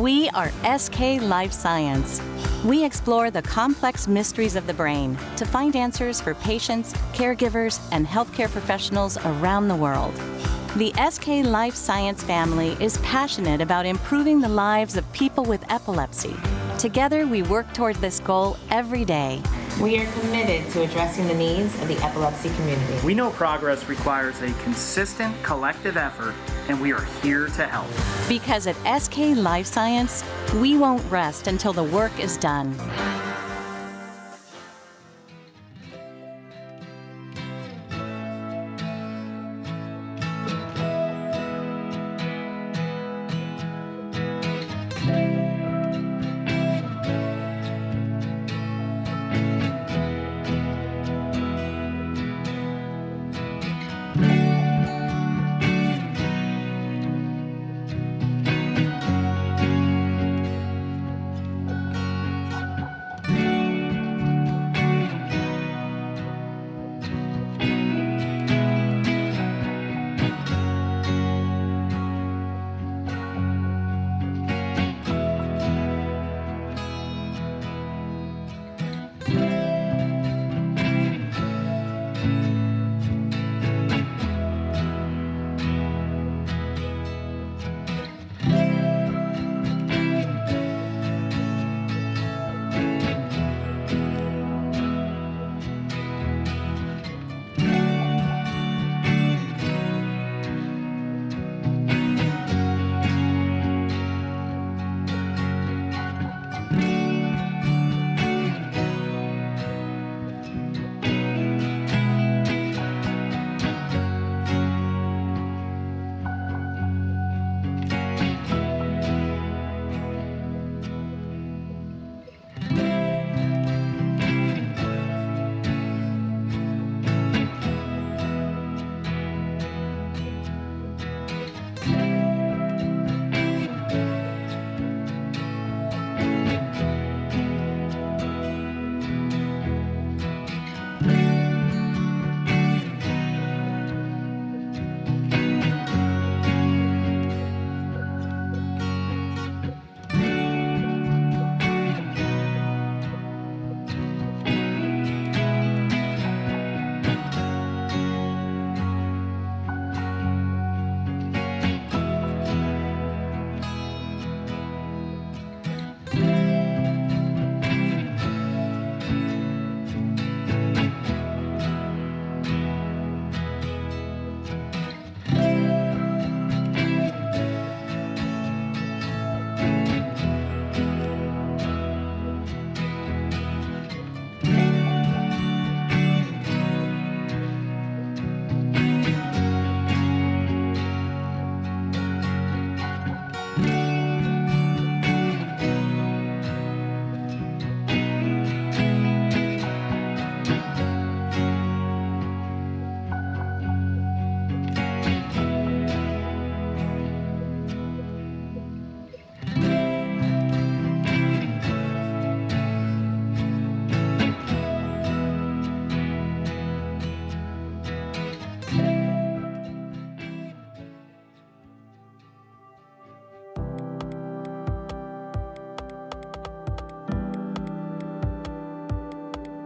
We are SK Life Science. We explore the complex mysteries of the brain to find answers for patients, caregivers, and healthcare professionals around the world. The SK Life Science family is passionate about improving the lives of people with epilepsy. Together, we work toward this goal every day. We are committed to addressing the needs of the epilepsy community. We know progress requires a consistent collective effort, and we are here to help. Because at SK Life Science, we won't rest until the work is done.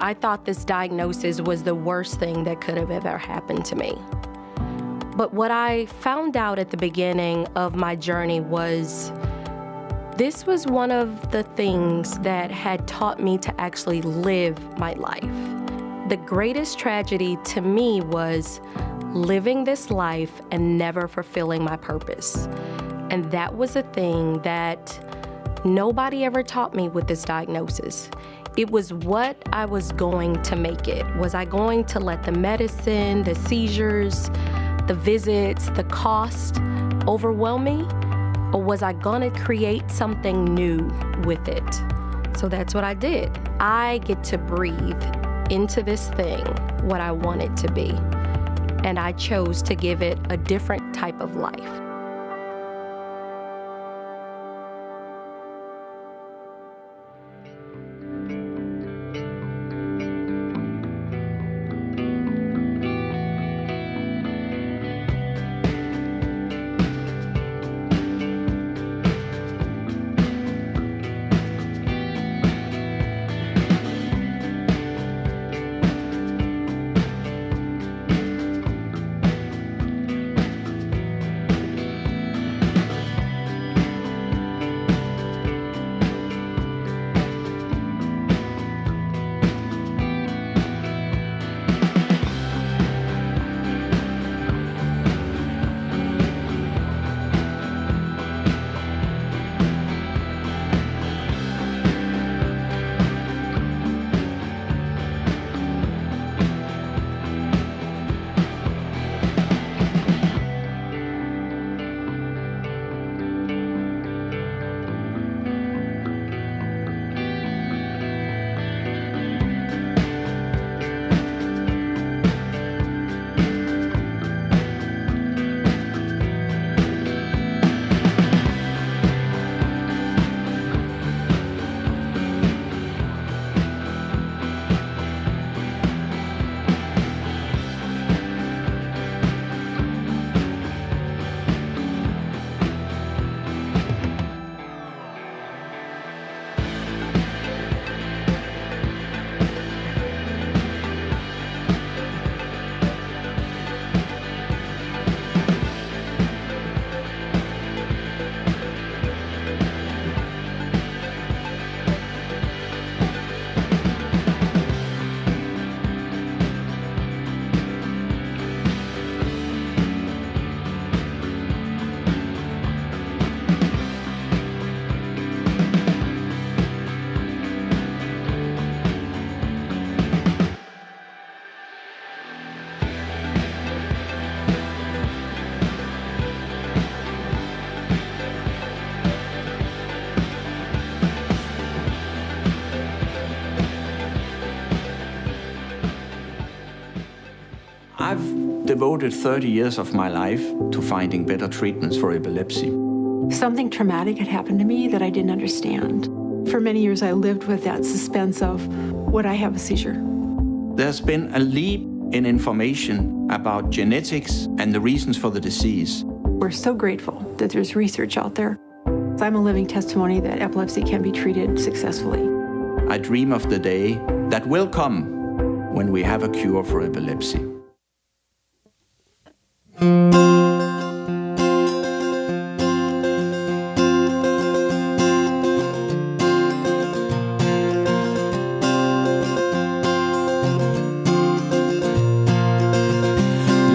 I thought this diagnosis was the worst thing that could have ever happened to me. But what I found out at the beginning of my journey was this was one of the things that had taught me to actually live my life. The greatest tragedy to me was living this life and never fulfilling my purpose. And that was a thing that nobody ever taught me with this diagnosis. It was what I was going to make it. Was I going to let the medicine, the seizures, the visits, the cost overwhelm me? Or was I gonna create something new with it? So that's what I did. I get to breathe into this thing what I want it to be. And I chose to give it a different type of life. I've devoted 30 years of my life to finding better treatments for epilepsy. Something traumatic had happened to me that I didn't understand. For many years, I lived with that suspense of, would I have a seizure? There's been a leap in information about genetics and the reasons for the disease. We're so grateful that there's research out there. I'm a living testimony that epilepsy can be treated successfully. I dream of the day that will come when we have a cure for epilepsy.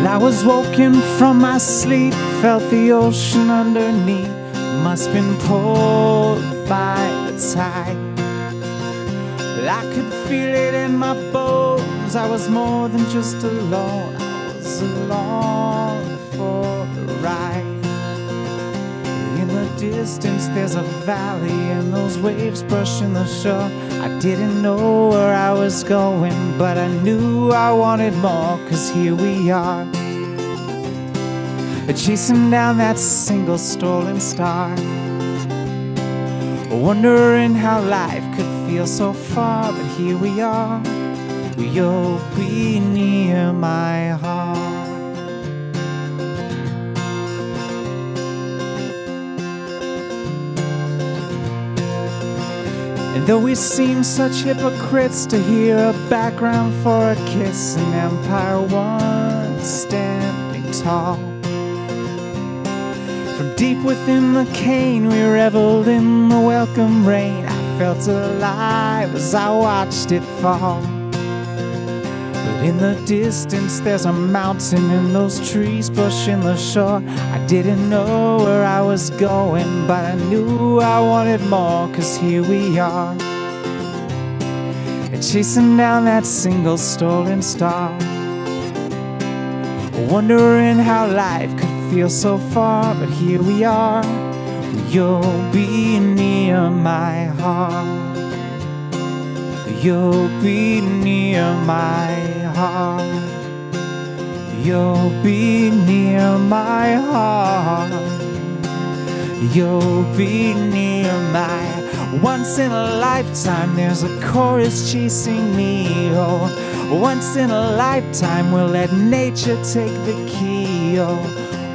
I was woken from my sleep, felt the ocean underneath, must been pulled by the tide. I could feel it in my bones, I was more than just alone, I was along for the ride. In the distance there's a valley and those waves brushing the shore. I didn't know where I was going, but I knew I wanted more, 'cause here we are, chasing down that single stolen star, wondering how life could feel so far, but here we are, you'll be near my heart. And though we seem such hypocrites to hear a background for a kiss, an empire once standing tall. From deep within the cane we reveled in the welcome rain. I felt alive as I watched it fall. But in the distance there's a mountain and those trees brushing the shore. I didn't know where I was going, but I knew I wanted more, 'cause here we are, chasing down that single stolen star, wondering how life could feel so far, but here we are, you'll be near my heart, you'll be near my heart, you'll be near my heart, you'll be near my. Once in a lifetime there's a chorus chasing me, oh, once in a lifetime we'll let nature take the key, oh,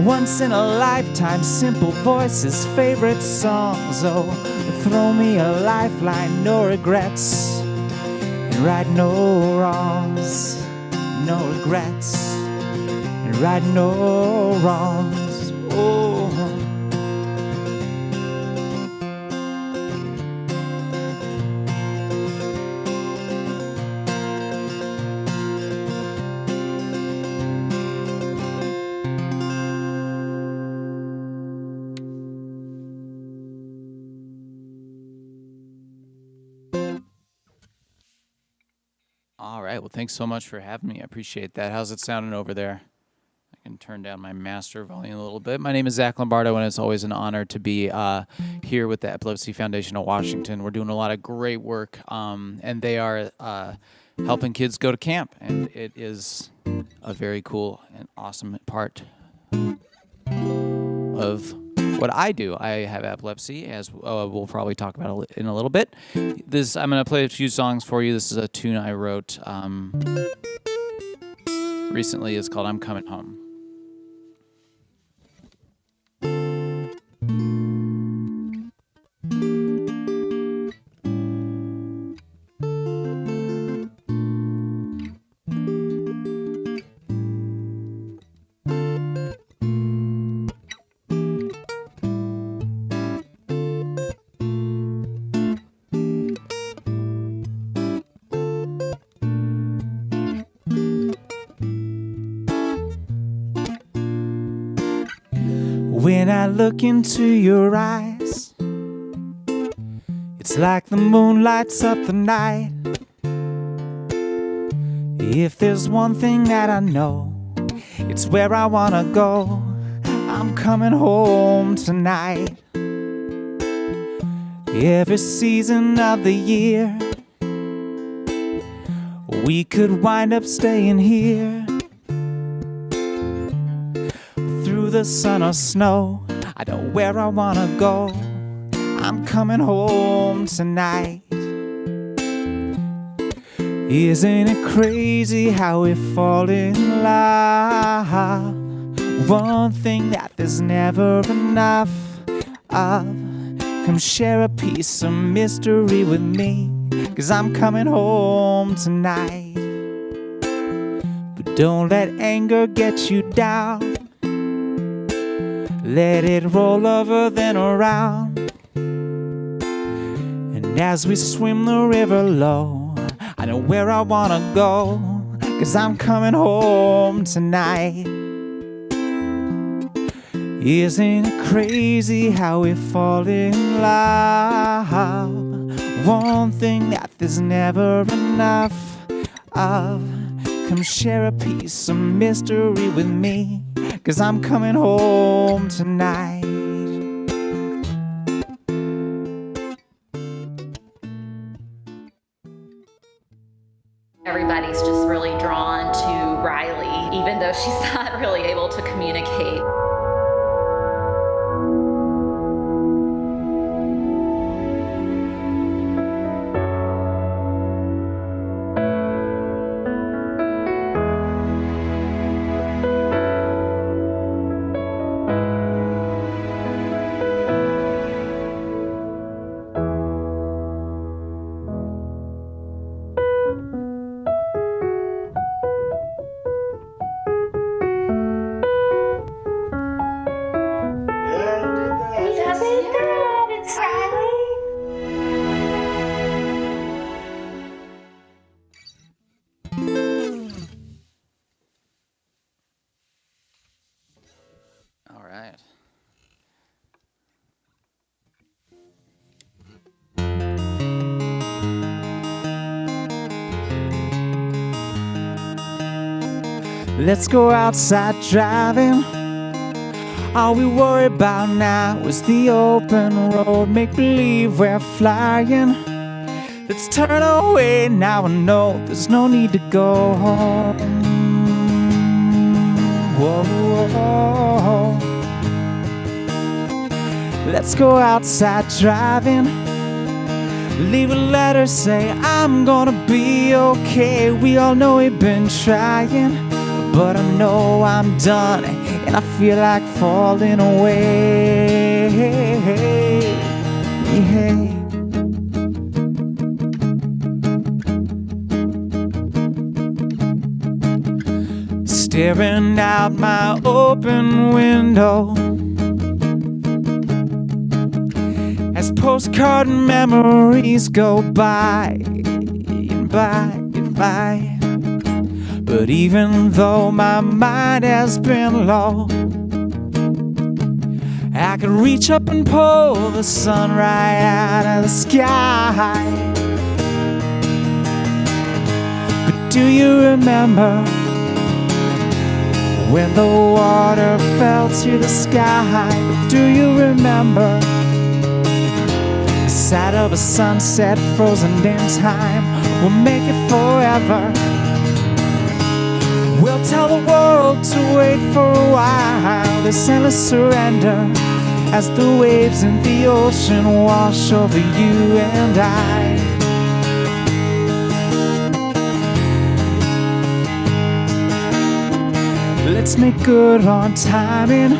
once in a lifetime, simple voices, favorite songs, oh, throw me a lifeline, no regrets, and right no wrongs, no regrets, and right no wrongs, oh. All right. Well, thanks so much for having me. I appreciate that. How's it sounding over there? I can turn down my master volume a little bit. My name is Zach Lombardo, and it's always an honor to be here with the Epilepsy Foundation of Washington. We're doing a lot of great work, and they are helping kids go to camp, and it is a very cool and awesome part of what I do. I have epilepsy, as we'll probably talk about in a little bit. I'm going to play a few songs for you. This is a tune I wrote recently. It's called I'm Coming Home. When I look into your eyes, it's like the moon lights up the night. If there's one thing that I know, it's where I wanna go. I'm coming home tonight. Every season of the year, we could wind up staying here. the sun or snow. I know where I wanna go. I'm coming home tonight. Isn't it crazy how we fall in love? One thing that there's never enough of. Come share a piece of mystery with me, 'cause I'm coming home tonight. But don't let anger get you down. Let it roll over then around. And as we swim the river low, I know where I wanna go, 'cause I'm coming home tonight. Isn't it crazy how we fall in love? One thing that there's never enough of. Come share a piece of mystery with me, 'cause I'm coming home tonight. Everybody's just really drawn to Riley, even though she's not really able to communicate. All right. Let's go outside driving. All we worry about now is the open road. Make believe we're flying. Let's turn away now. I know there's no need to go home. Whoa, whoa. Let's go outside driving. Leave a letter, say I'm gonna be okay. We all know we've been trying, but I know I'm done and I feel like falling away. Yeah. Staring out my open window as postcard memories go by and by and by. But even though my mind has been low, I could reach up and pull the sun right out of the sky. But do you remember when the water fell to the sky? But do you remember the sight of a sunset frozen in time? We'll make it forever. We'll tell the world to wait for a while. This endless surrender as the waves in the ocean wash over you and I. Let's make good on timing.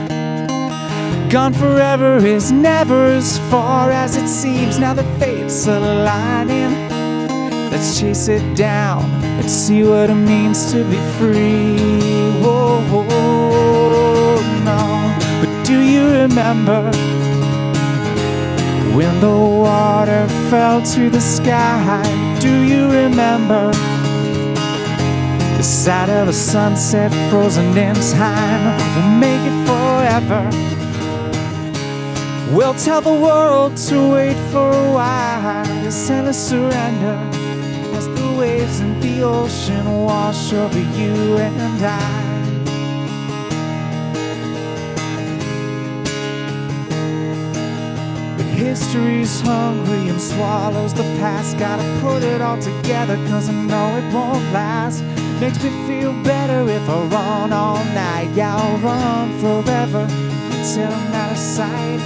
Gone forever is never as far as it seems. Now the fates aligning. Let's chase it down and see what it means to be free. Whoa, whoa, no. But do you remember when the water fell to the sky? Do you remember the sight of a sunset frozen in time? We'll make it forever. We'll tell the world to wait for a while. This endless surrender as the waves in the ocean wash over you and I. But history's hungry and swallows the past. Gotta put it all together, 'cause I know it won't last. Makes me feel better if I run all night. Yeah, I'll run forever until I'm out of sight.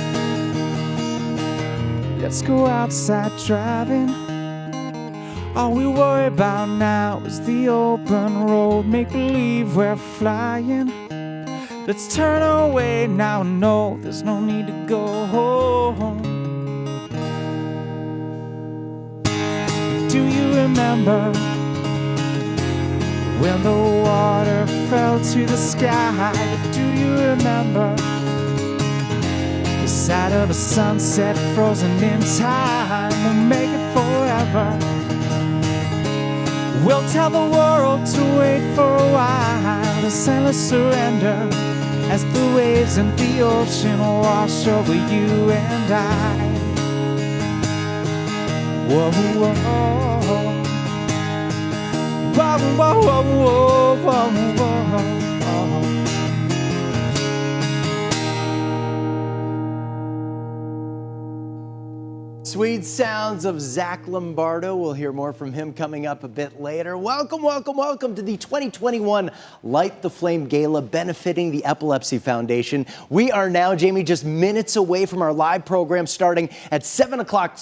Let's go outside driving. All we worry about now is the open road. Make believe we're flying. Let's turn away now. No, there's no need to go home. Do you remember when the water fell to the sky? Do you remember the sight of a sunset frozen in time? We'll make it forever. We'll tell the world to wait for a while. A endless surrender as the waves in the ocean wash over you and I. Whoa, whoa, whoa, whoa, whoa, whoa, whoa, whoa. Sweet sounds of Zach Lombardo. We'll hear more from him coming up a bit later. Welcome, welcome, welcome to the 2021 Light the Flame Gala benefiting the Epilepsy Foundation. We are now, Jamie, just minutes away from our live program starting at 7 o'clock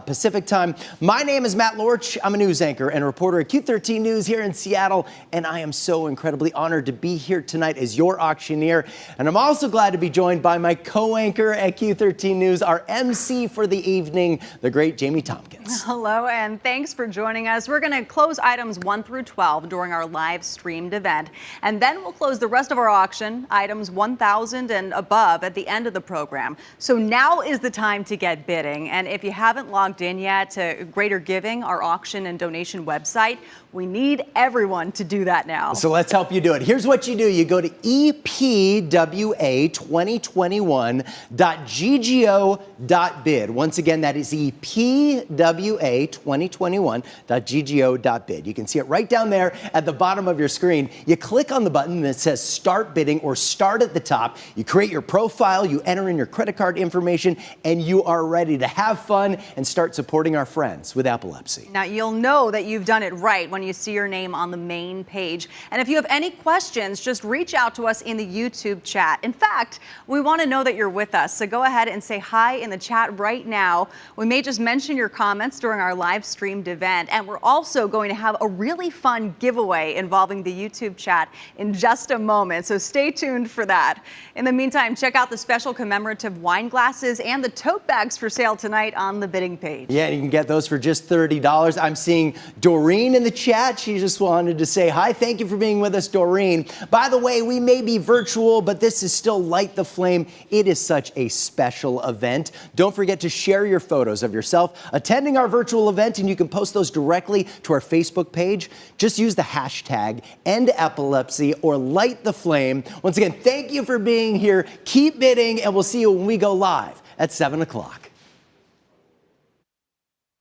Pacific time. My name is Matt Lorch. I'm a news anchor and a reporter at Q13 News here in Seattle, and I am so incredibly honored to be here tonight as your auctioneer. And I'm also glad to be joined by my co-anchor at Q13 News, our MC for the evening, the great Jamie Tompkins. Hello, and thanks for joining us. We're going to close items 1 through 12 during our live streamed event, and then we'll close the rest of our auction, items 1,000 and above, at the end of the program. So now is the time to get bidding, and if you haven't logged in yet to Greater Giving, our auction and donation website, we need everyone to do that now. So let's help you do it. Here's what you do. You go to epwa2021.ggo.bid. Once again, that is epwa2021.ggo.bid. You can see it right down there at the bottom of your screen. You click on the button that says Start Bidding or Start at the top. You create your profile, you enter in your credit card information, and you are ready to have fun and start supporting our friends with epilepsy. Now, you'll know that you've done it right when you see your name on the main page. And if you have any questions, just reach out to us in the YouTube chat. In fact, we want to know that you're with us, so go ahead and say hi in the chat right now. We may just mention your comments during our live streamed event, and we're also going to have a really fun giveaway involving the YouTube chat in just a moment, so stay tuned for that. In the meantime, check out the special commemorative wine glasses and the tote bags for sale tonight on the bidding page. Yeah, you can get those for just $30. I'm seeing Doreen in the chat. She just wanted to say hi. Thank you for being with us, Doreen. By the way, we may be virtual, but this is still Light the Flame. It is such a special event. Don't forget to share your photos of yourself attending our virtual event, and you can post those directly to our Facebook page. Just use the hashtag #EndEpilepsy or Light the Flame. Once again, thank you for being here. Keep bidding, and we'll see you when we go live at 7 o'clock.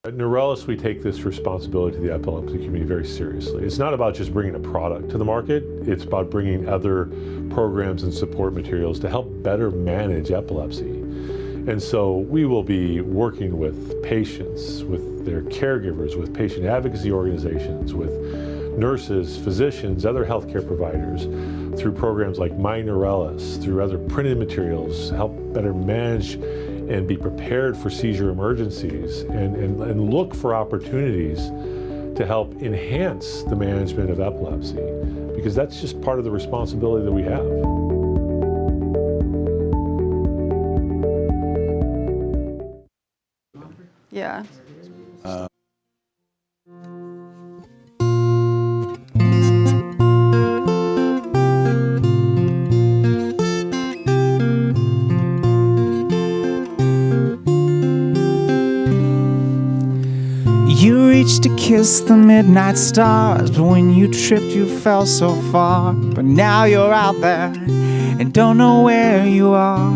At Neurelis, we take this responsibility to the epilepsy community very seriously. It's not about just bringing a product to the market, it's about bringing other programs and support materials to help better manage epilepsy. And so we will be working with patients, with their caregivers, with patient advocacy organizations, with nurses, physicians, other healthcare providers, through programs like My Neurelis, through other printed materials, help better manage and be prepared for seizure emergencies and look for opportunities to help enhance the management of epilepsy, because that's just part of the responsibility that we have. Yeah. You reached to kiss the midnight stars, but when you tripped you fell so far. But now you're out there and don't know where you are.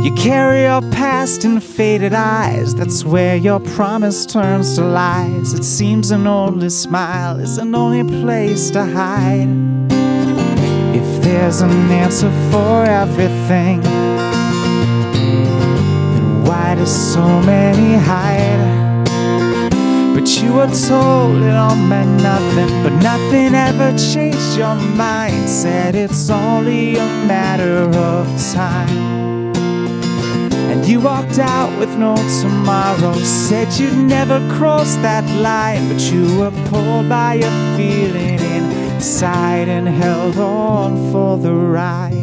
You carry your past in faded eyes, that's where your promise turns to lies. It seems an only smile is an only place to hide. If there's an answer for everything, then why do so many hide? But you were told it all meant nothing, but nothing ever changed your mind. Said it's only a matter of time. And you walked out with no tomorrow. Said you'd never cross that line, but you were pulled by a feeling inside and held on for the ride.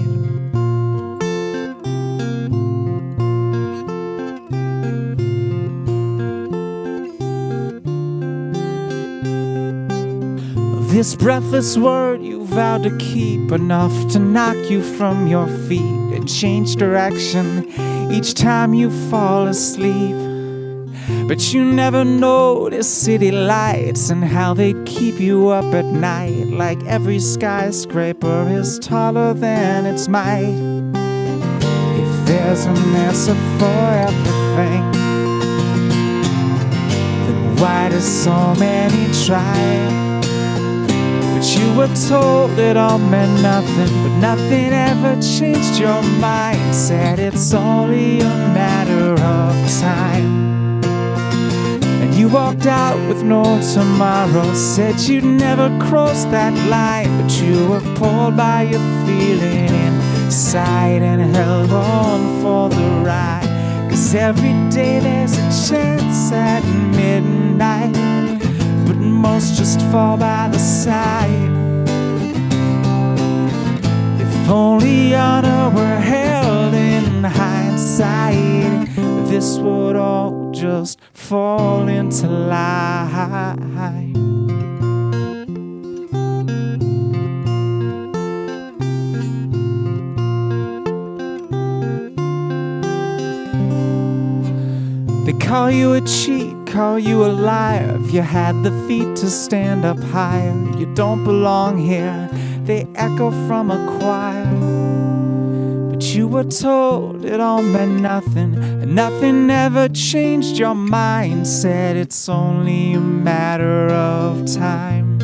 This breathless word you vowed to keep, enough to knock you from your feet and change direction each time you fall asleep. But you never noticed city lights and how they'd keep you up at night, like every skyscraper is taller than its might. If there's an answer for everything, then why do so many try? You were told it all meant nothing, but nothing ever changed your mind. Said it's only a matter of time. And you walked out with no tomorrow. Said you'd never cross that line, but you were pulled by your feeling inside and held on for the ride. 'Cause every day there's a chance at midnight, but most just fall by the side. If only honor were held in hindsight, this would all just fall into line. They call you a cheat, call you a liar. If you had the feet to stand up higher, you don't belong here, they echo from a choir. But you were told it all meant nothing, and nothing ever changed your mind. Said it's only a matter of time.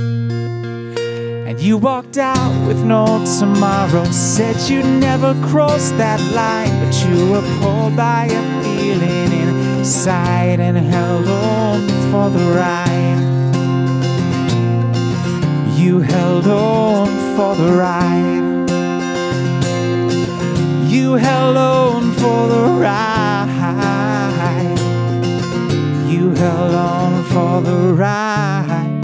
And you walked out with no tomorrow. Said you'd never cross that line, but you were pulled by a feeling inside and held on for the ride. You held on for the ride. You held on for the ride. You held on for the ride.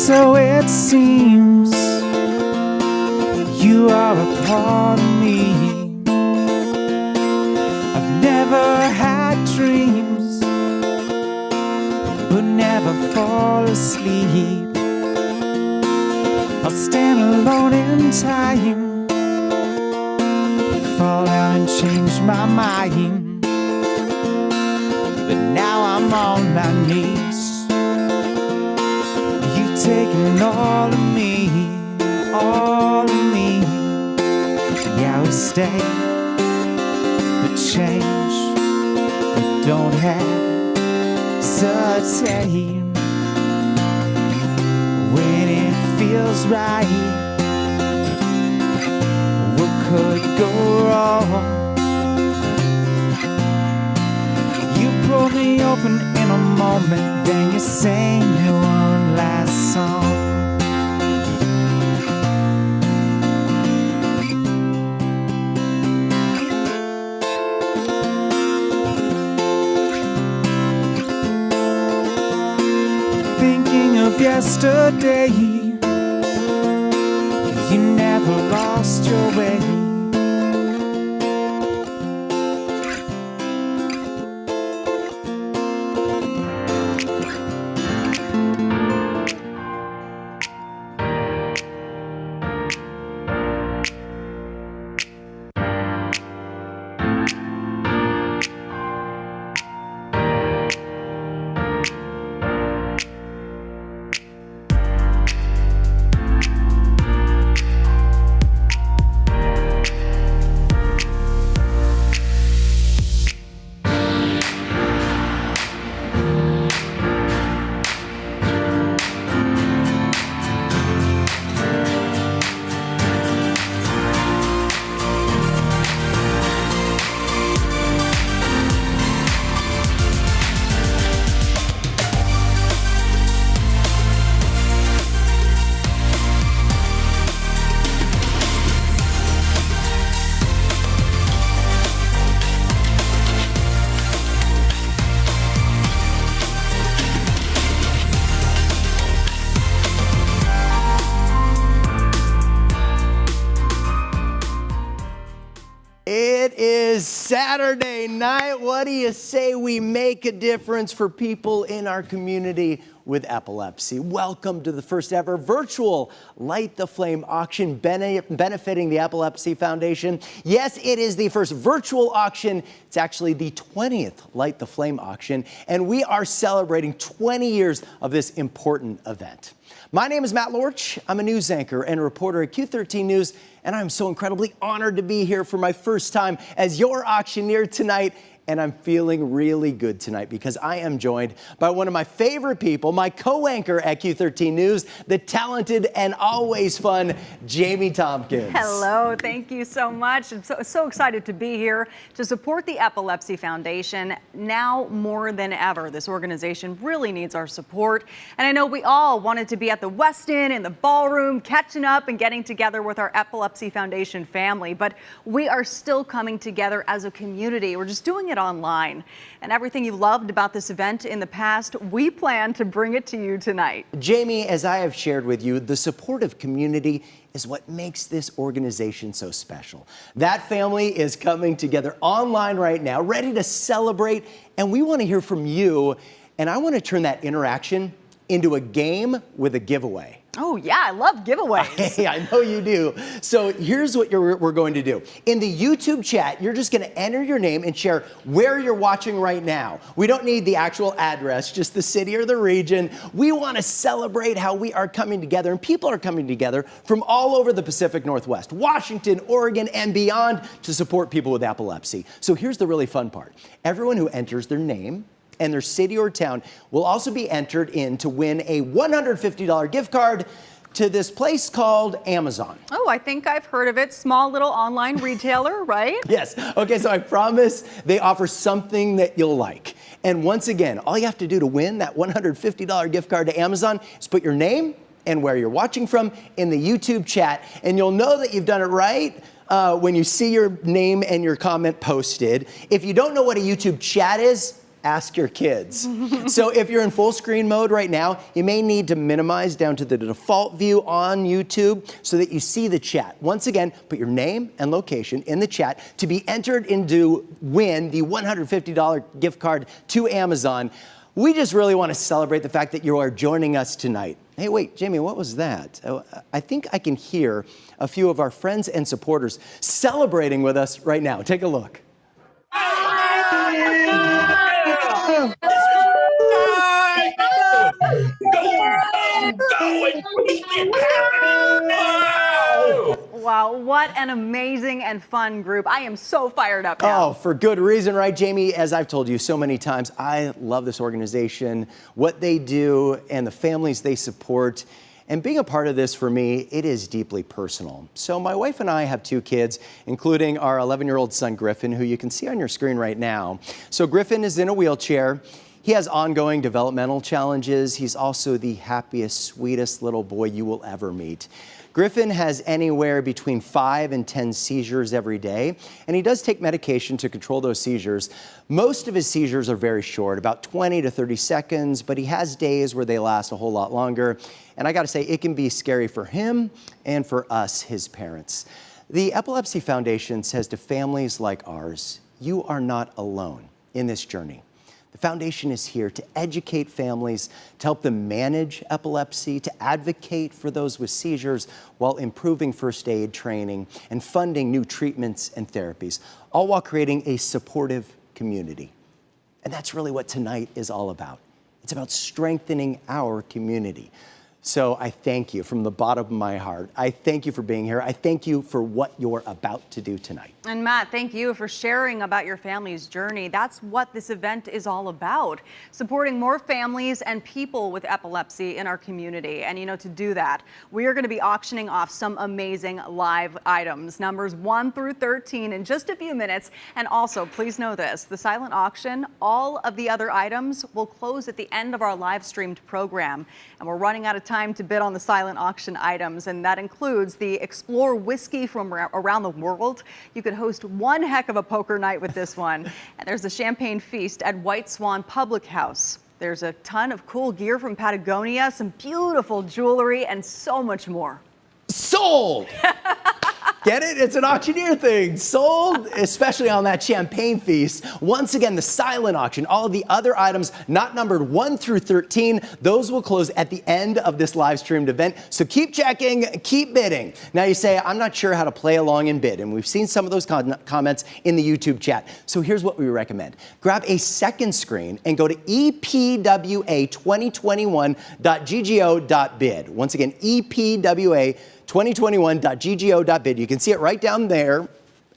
So it seems you are a part of me. I've never had dreams, but never fall asleep. I'll stand alone in time, fall out and change my mind. But now I'm on my knees, taking all of me, all of me. Yeah, we stay, but change, but don't hesitate. When it feels right, what could go wrong? You pulled me open in a moment, then you sang me one last song. Thinking of yesterday, you never lost your way. Saturday night. What do you say we make a difference for people in our community with epilepsy? Welcome to the first ever virtual Light the Flame auction benefiting the Epilepsy Foundation. Yes, it is the first virtual auction. It's actually the 20th Light the Flame auction, and we are celebrating 20 years of this important event. My name is Matt Lorch. I'm a news anchor and reporter at Q13 News, and I'm so incredibly honored to be here for my first time as your auctioneer tonight. And I'm feeling really good tonight because I am joined by one of my favorite people, my co-anchor at Q13 News, the talented and always fun Jamie Tompkins. Hello, thank you so much. I'm so excited to be here to support the Epilepsy Foundation. Now more than ever, this organization really needs our support. And I know we all wanted to be at the Westin in the ballroom, catching up and getting together with our Epilepsy Foundation family. But we are still coming together as a community. We're just doing it online. And everything you loved about this event in the past, we plan to bring it to you tonight. Jamie, as I have shared with you, the supportive community is what makes this organization so special. That family is coming together online right now, ready to celebrate, and we want to hear from you. And I want to turn that interaction into a game with a giveaway. Oh yeah, I love giveaways. Hey, I know you do. So here's what we're going to do. In the YouTube chat, you're just going to enter your name and share where you're watching right now. We don't need the actual address, just the city or the region. We want to celebrate how we are coming together, and people are coming together from all over the Pacific Northwest, Washington, Oregon, and beyond to support people with epilepsy. So here's the really fun part. Everyone who enters their name and their city or town will also be entered in to win a $150 gift card to this place called Amazon. Oh, I think I've heard of it. Small little online retailer, right? Yes. Okay, so I promise they offer something that you'll like. And once again, all you have to do to win that $150 gift card to Amazon is put your name and where you're watching from in the YouTube chat, and you'll know that you've done it right when you see your name and your comment posted. If you don't know what a YouTube chat is, ask your kids. So if you're in full screen mode right now, you may need to minimize down to the default view on YouTube so that you see the chat. Once again, put your name and location in the chat to be entered into win the $150 gift card to Amazon. We just really want to celebrate the fact that you are joining us tonight. Hey, wait, Jamie, what was that? I think I can hear a few of our friends and supporters celebrating with us right now. Take a look. Wow, what an amazing and fun group. I am so fired up now. Oh, for good reason, right, Jamie? As I've told you so many times, I love this organization, what they do, and the families they support. And being a part of this, for me, it is deeply personal. So my wife and I have two kids, including our 11-year-old son, Griffin, who you can see on your screen right now. So Griffin is in a wheelchair. He has ongoing developmental challenges. He's also the happiest, sweetest little boy you will ever meet. Griffin has anywhere between 5 and 10 seizures every day, and he does take medication to control those seizures. Most of his seizures are very short, about 20 to 30 seconds, but he has days where they last a whole lot longer. And I gotta say, it can be scary for him and for us, his parents. The Epilepsy Foundation says to families like ours, you are not alone in this journey. The foundation is here to educate families, to help them manage epilepsy, to advocate for those with seizures while improving first aid training and funding new treatments and therapies, all while creating a supportive community. And that's really what tonight is all about. It's about strengthening our community. So I thank you from the bottom of my heart. I thank you for being here. I thank you for what you're about to do tonight. And Matt, thank you for sharing about your family's journey. That's what this event is all about, supporting more families and people with epilepsy in our community. And to do that, we are going to be auctioning off some amazing live items, numbers 1 through 13 in just a few minutes. And also, please know this, the silent auction, all of the other items will close at the end of our live streamed program. And we're running out of time to bid on the silent auction items, and that includes the Explore whiskey from around the world. You could host one heck of a poker night with this one. And there's the champagne feast at White Swan Public House. There's a ton of cool gear from Patagonia, some beautiful jewelry, and so much more. Sold! Get it? It's an auctioneer thing. Sold, especially on that champagne feast. Once again, the silent auction. All of the other items not numbered 1 through 13, those will close at the end of this live streamed event. So keep checking, keep bidding. Now you say, I'm not sure how to play along and bid. And we've seen some of those comments in the YouTube chat. So here's what we recommend. Grab a second screen and go to epwa2021.ggo.bid. Once again, epwa2021.ggo.bid. You can see it right down there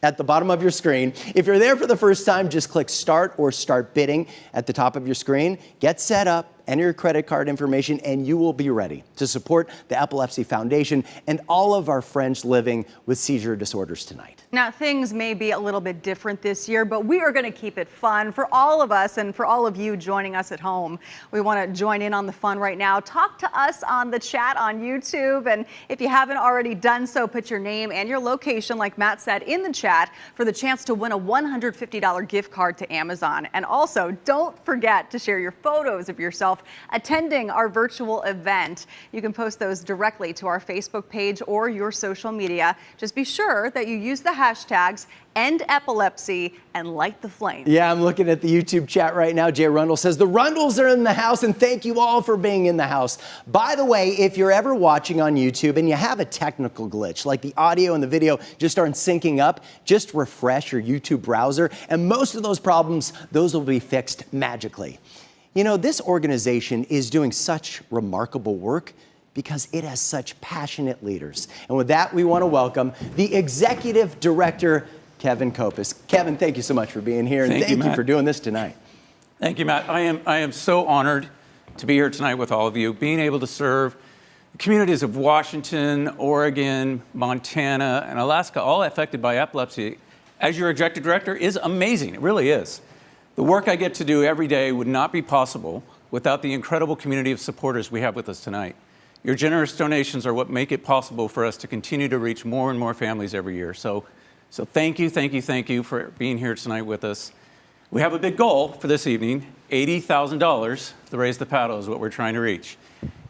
at the bottom of your screen. If you're there for the first time, just click Start or Start Bidding at the top of your screen. Get set up, enter your credit card information, and you will be ready to support the Epilepsy Foundation and all of our friends living with seizure disorders tonight. Now, things may be a little bit different this year, but we are going to keep it fun for all of us and for all of you joining us at home. We want to join in on the fun right now. Talk to us on the chat on YouTube, and if you haven't already done so, put your name and your location, like Matt said, in the chat for the chance to win a $150 gift card to Amazon. And also, don't forget to share your photos of yourself attending our virtual event. You can post those directly to our Facebook page or your social media. Just be sure that you use the hashtags End Epilepsy and Light the Flame. Yeah, I'm looking at the YouTube chat right now. Jay Rundle says, the Rundles are in the house, and thank you all for being in the house. By the way, if you're ever watching on YouTube and you have a technical glitch, like the audio and the video just aren't syncing up, just refresh your YouTube browser, and most of those problems, those will be fixed magically. You know, this organization is doing such remarkable work because it has such passionate leaders. And with that, we want to welcome the Executive Director, Kevin Copas. Kevin, thank you so much for being here, and thank you for doing this tonight. Thank you, Matt. I am so honored to be here tonight with all of you, being able to serve the communities of Washington, Oregon, Montana, and Alaska, all affected by epilepsy. As your Executive Director is amazing. It really is. The work I get to do every day would not be possible without the incredible community of supporters we have with us tonight. Your generous donations are what make it possible for us to continue to reach more and more families every year. So thank you for being here tonight with us. We have a big goal for this evening, $80,000 to raise the paddle is what we're trying to reach.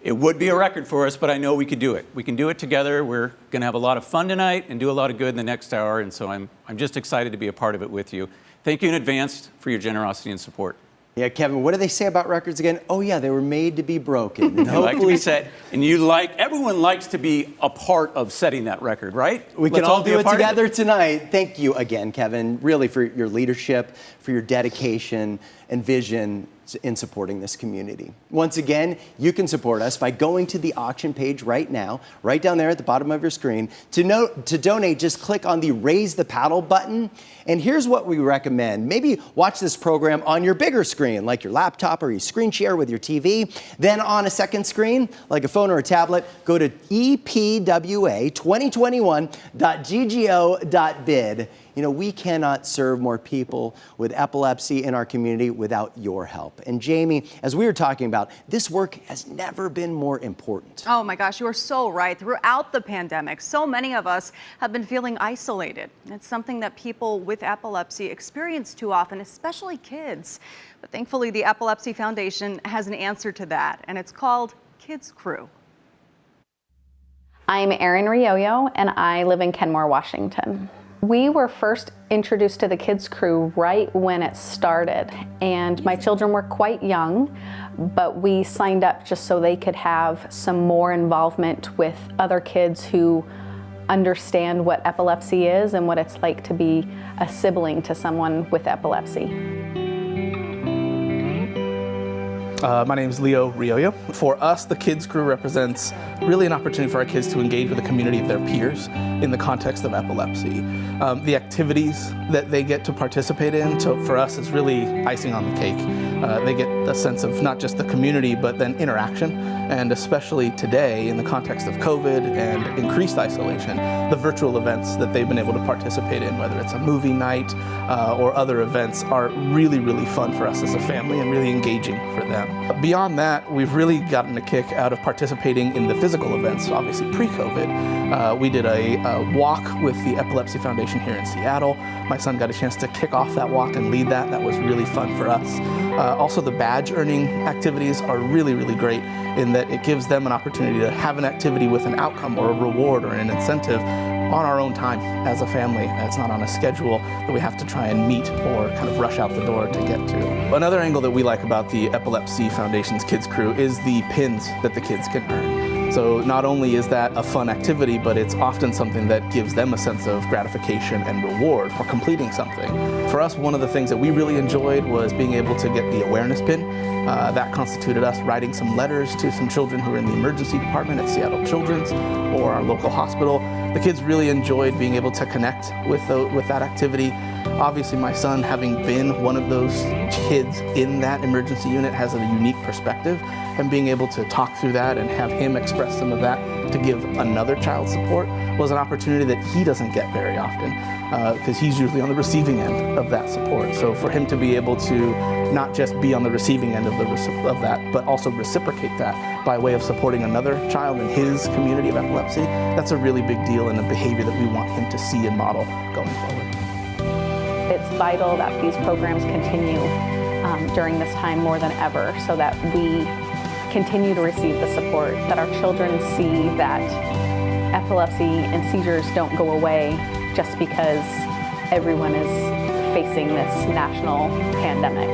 It would be a record for us, but I know we could do it. We can do it together. We're going to have a lot of fun tonight and do a lot of good in the next hour, and so I'm just excited to be a part of it with you. Thank you in advance for your generosity and support. Yeah, Kevin, what do they say about records again? Oh, yeah, they were made to be broken. They like to be set, and everyone likes to be a part of setting that record, right? We can all do it together tonight. Thank you again, Kevin, really for your leadership, for your dedication and vision in supporting this community. Once again, you can support us by going to the auction page right now, right down there at the bottom of your screen. To donate, just click on the Raise the Paddle button. And here's what we recommend. Maybe watch this program on your bigger screen, like your laptop, or you screen share with your TV. Then on a second screen, like a phone or a tablet, go to epwa2021.ggo.bid. You know, we cannot serve more people with epilepsy in our community without your help. And Jamie, as we were talking about, this work has never been more important. Oh my gosh, you are so right. Throughout the pandemic, so many of us have been feeling isolated. It's something that people with epilepsy experience too often, especially kids. But thankfully, the Epilepsy Foundation has an answer to that, and it's called Kids Crew. I'm Erin Riollo, and I live in Kenmore, Washington. We were first introduced to the Kids Crew right when it started, and my children were quite young, but we signed up just so they could have some more involvement with other kids who understand what epilepsy is and what it's like to be a sibling to someone with epilepsy. My name is Leo Riollo. For us, the Kids Crew represents really an opportunity for our kids to engage with a community of their peers in the context of epilepsy. The activities that they get to participate in, for us, is really icing on the cake. They get a sense of not just the community, but then interaction, and especially today, in the context of COVID and increased isolation, the virtual events that they've been able to participate in, whether it's a movie night or other events, are really, really fun for us as a family and really engaging for them. Beyond that, we've really gotten a kick out of participating in the physical events, obviously pre-COVID. We did a walk with the Epilepsy Foundation here in Seattle. My son got a chance to kick off that walk and lead that. That was really fun for us. Also, the badge earning activities are really, really great in that it gives them an opportunity to have an activity with an outcome or a reward or an incentive on our own time as a family. It's not on a schedule that we have to try and meet or kind of rush out the door to get to. Another angle that we like about the Epilepsy Foundation's Kids Crew is the pins that the kids can earn. So not only is that a fun activity, but it's often something that gives them a sense of gratification and reward for completing something. For us, one of the things that we really enjoyed was being able to get the awareness pin. That constituted us writing some letters to some children who are in the emergency department at Seattle Children's or our local hospital. The kids really enjoyed being able to connect with that activity. Obviously, my son, having been one of those kids in that emergency unit, has a unique perspective, and being able to talk through that and have him express some of that to give another child support was an opportunity that he doesn't get very often, because he's usually on the receiving end of that support. So for him to be able to not just be on the receiving end of that, but also reciprocate that by way of supporting another child in his community of epilepsy, that's a really big deal and a behavior that we want him to see and model going forward. It's vital that these programs continue during this time more than ever, so that we continue to receive the support, that our children see that epilepsy and seizures don't go away just because everyone is facing this national pandemic.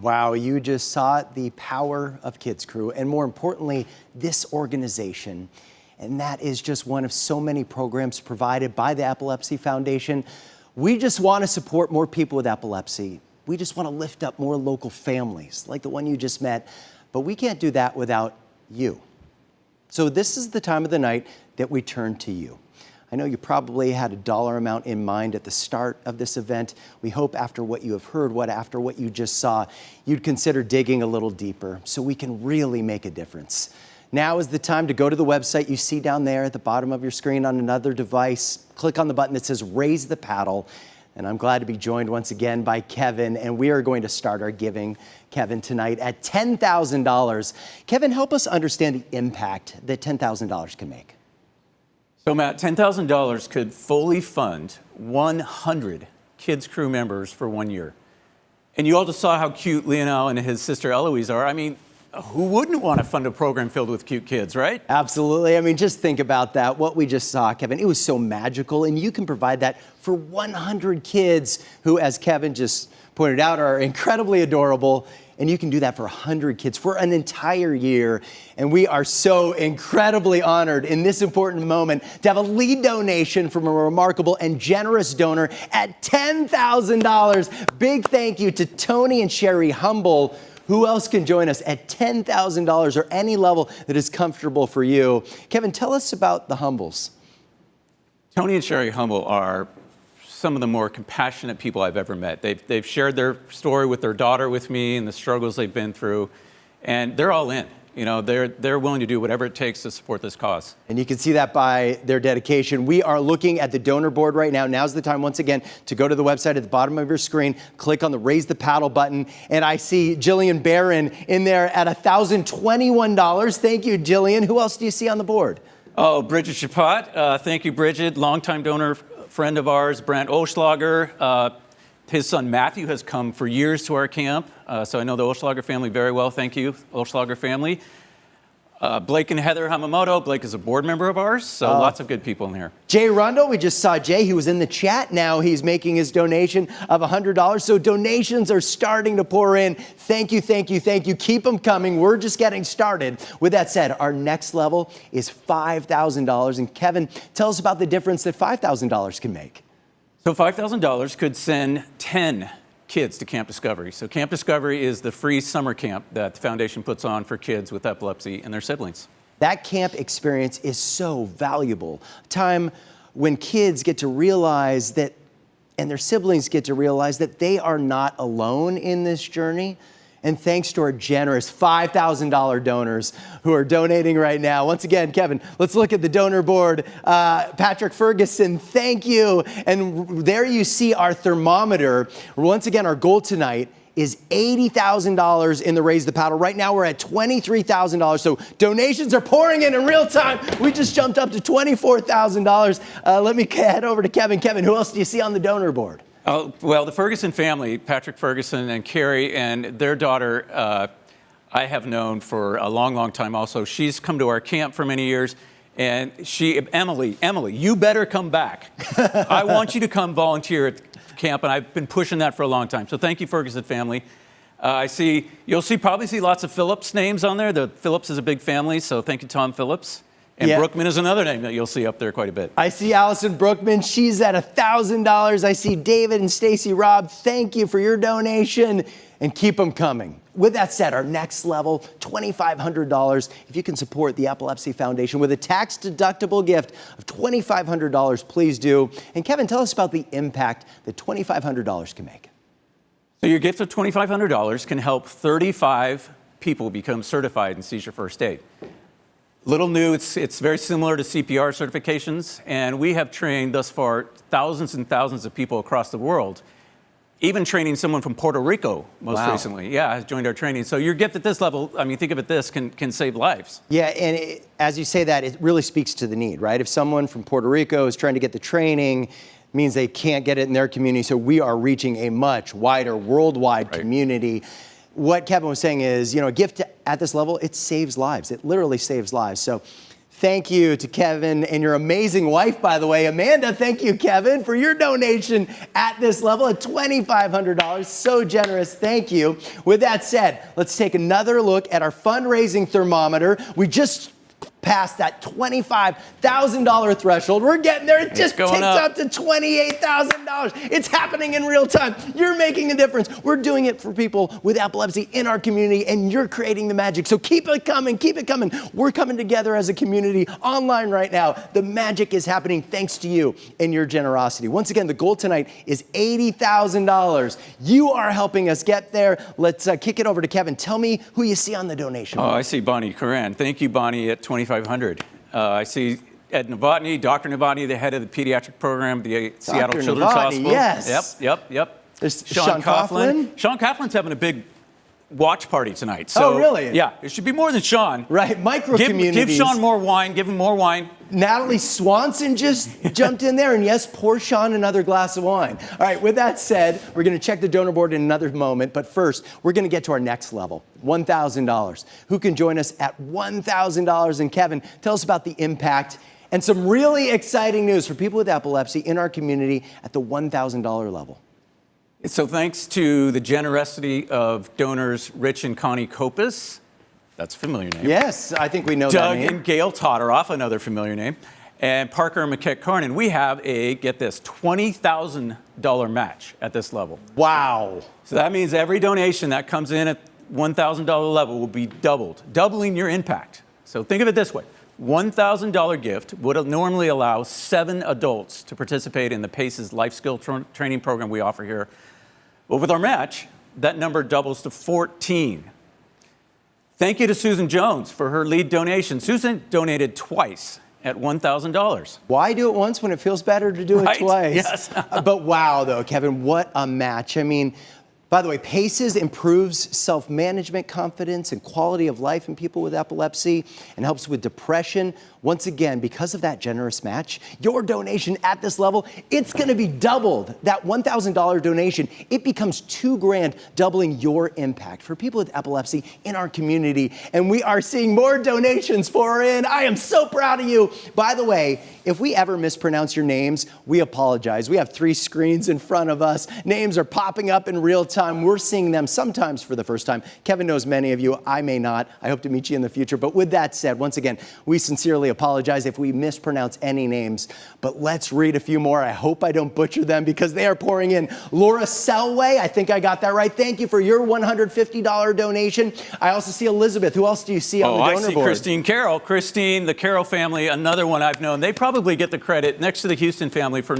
Wow, you just saw the power of Kids Crew, and more importantly, this organization. And that is just one of so many programs provided by the Epilepsy Foundation. We just want to support more people with epilepsy. We just want to lift up more local families like the one you just met, but we can't do that without you. So this is the time of the night that we turn to you. I know you probably had a dollar amount in mind at the start of this event. We hope after what you have heard, after what you just saw, you'd consider digging a little deeper so we can really make a difference. Now is the time to go to the website you see down there at the bottom of your screen on another device. Click on the button that says Raise the Paddle. And I'm glad to be joined once again by Kevin, and we are going to start our giving, Kevin, tonight at $10,000. Kevin, help us understand the impact that $10,000 can make. So Matt, $10,000 could fully fund 100 Kids Crew members for 1 year. And you all just saw how cute Lionel and his sister Eloise are. I mean, who wouldn't want to fund a program filled with cute kids, right? Absolutely. I mean, just think about that. What we just saw, Kevin, it was so magical, and you can provide that for 100 kids who, as Kevin just pointed out, are incredibly adorable. And you can do that for 100 kids for an entire year. And we are so incredibly honored in this important moment to have a lead donation from a remarkable and generous donor at $10,000. Big thank you to Tony and Sherry Humble. Who else can join us at $10,000 or any level that is comfortable for you? Kevin, tell us about the Humbles. Tony and Sherry Humble are some of the more compassionate people I've ever met. They've shared their story with their daughter with me and the struggles they've been through, and they're all in. You know, they're willing to do whatever it takes to support this cause. And you can see that by their dedication. We are looking at the donor board right now. Now's the time, once again, to go to the website at the bottom of your screen, click on the Raise the Paddle button, and I see Jillian Barron in there at $1,021. Thank you, Jillian. Who else do you see on the board? Oh, Bridget Chapat. Thank you, Bridget. Longtime donor, friend of ours. Brent Oschlager. His son Matthew has come for years to our camp, so I know the Oschlager family very well. Thank you, Oschlager family. Blake and Heather Hamamoto. Blake is a board member of ours, so lots of good people in here. Jay Rundle, we just saw Jay. He was in the chat. Now he's making his donation of $100. So donations are starting to pour in. Thank you, thank you, thank you. Keep them coming. We're just getting started. With that said, our next level is $5,000. And Kevin, tell us about the difference that $5,000 can make. So $5,000 could send 10 kids to Camp Discovery. So Camp Discovery is the free summer camp that the foundation puts on for kids with epilepsy and their siblings. That camp experience is so valuable. A time when kids get to realize that, and their siblings get to realize that they are not alone in this journey. And thanks to our generous $5,000 donors who are donating right now. Once again, Kevin, let's look at the donor board. Patrick Ferguson, thank you. And there you see our thermometer. Once again, our goal tonight is $80,000 in the Raise the Paddle. Right now we're at $23,000. So donations are pouring in real time. We just jumped up to $24,000. Let me head over to Kevin. Kevin, who else do you see on the donor board? Well, the Ferguson family, Patrick Ferguson and Carrie and their daughter, I have known for a long, long time also. She's come to our camp for many years. And Emily, you better come back. I want you to come volunteer at camp, and I've been pushing that for a long time. So thank you, Ferguson family. You'll probably see lots of Phillips names on there. The Phillips is a big family, so thank you, Tom Phillips. And Brookman is another name that you'll see up there quite a bit. I see Allison Brookman. She's at $1,000. I see David and Stacy Robb. Thank you for your donation, and keep them coming. With that said, our next level, $2,500. If you can support the Epilepsy Foundation with a tax-deductible gift of $2,500, please do. And Kevin, tell us about the impact that $2,500 can make. So your gift of $2,500 can help 35 people become certified in seizure first aid. Little new, it's very similar to CPR certifications, and we have trained thus far thousands and thousands of people across the world. Even training someone from Puerto Rico most recently, has joined our training. So your gift at this level, I mean, think of it this, can save lives. Yeah, and as you say that, it really speaks to the need, right? If someone from Puerto Rico is trying to get the training, means they can't get it in their community, so we are reaching a much wider worldwide community. What Kevin was saying is, a gift at this level, it saves lives. It literally saves lives. So thank you to Kevin and your amazing wife, by the way. Amanda, thank you, Kevin, for your donation at this level at $2,500. So generous. Thank you. With that said, let's take another look at our fundraising thermometer. We just passed that $25,000 threshold. We're getting there. It just ticked up to $28,000. It's happening in real time. You're making a difference. We're doing it for people with epilepsy in our community, and you're creating the magic. So keep it coming. Keep it coming. We're coming together as a community online right now. The magic is happening thanks to you and your generosity. Once again, the goal tonight is $80,000. You are helping us get there. Let's kick it over to Kevin. Tell me who you see on the donation. Oh, I see Bonnie Coran. Thank you, Bonnie, at $2,500. I see Ed Novotny, Dr. Novotny, the head of the pediatric program at the Seattle Children's Hospital. Yes. Yep. There's Sean Coughlin. Sean Coughlin's having a big watch party tonight. So, really? Yeah, it should be more than Sean. Right, micro-communities. Give Sean more wine. Give him more wine. Natalie Swanson just jumped in there, and yes, pour Sean another glass of wine. All right, with that said, we're going to check the donor board in another moment, but first, we're going to get to our next level, $1,000. Who can join us at $1,000? And Kevin, tell us about the impact and some really exciting news for people with epilepsy in our community at the $1,000 level. So thanks to the generosity of donors Rich and Connie Kopis, that's a familiar name. Yes, I think we know Doug that name. and Gail Todoroff, another familiar name. And Parker and McKett Carnan. We have a, get this, $20,000 match at this level. Wow. So that means every donation that comes in at $1,000 level will be doubled, doubling your impact. So think of it this way. $1,000 gift would normally allow 7 adults to participate in the PACES life skill training program we offer here. But with our match, that number doubles to 14. Thank you to Susan Jones for her lead donation. Susan donated twice at $1,000. Why do it once when it feels better to do it twice? Yes. But wow, though, Kevin, what a match. I mean, by the way, PACES improves self-management, confidence, and quality of life in people with epilepsy and helps with depression. Once again, because of that generous match, your donation at this level, it's going to be doubled. That $1,000 donation, it becomes $2,000, doubling your impact for people with epilepsy in our community. And we are seeing more donations pour in. I am so proud of you. By the way, if we ever mispronounce your names, we apologize. We have 3 screens in front of us. Names are popping up in real time. We're seeing them sometimes for the first time. Kevin knows many of you. I may not. I hope to meet you in the future. But with that said, once again, we sincerely apologize if we mispronounce any names. But let's read a few more. I hope I don't butcher them because they are pouring in. Laura Selway, I think I got that right. Thank you for your $150 donation. I also see Elizabeth. Who else do you see on the donor board? I see Christine Carroll. Christine, the Carroll family, another one I've known. They probably get the credit next to the Houston family for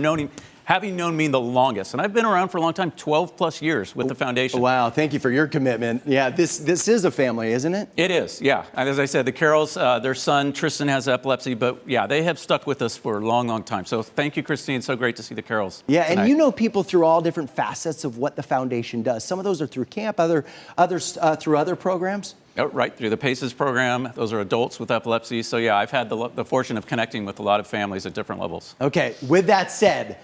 having known me the longest. And I've been around for a long time, 12 plus years with the foundation. Wow, thank you for your commitment. Yeah, this is a family, isn't it? It is, yeah. And as I said, the Carrolls, their son Tristan has epilepsy, but yeah, they have stuck with us for a long, long time. So thank you, Christine. So great to see the Carrolls. Yeah, tonight. and you know people through all different facets of what the foundation does. Some of those are through camp, others through other programs. Oh, right, through the PACES program. Those are adults with epilepsy. So yeah, I've had the fortune of connecting with a lot of families at different levels. Okay, with that said,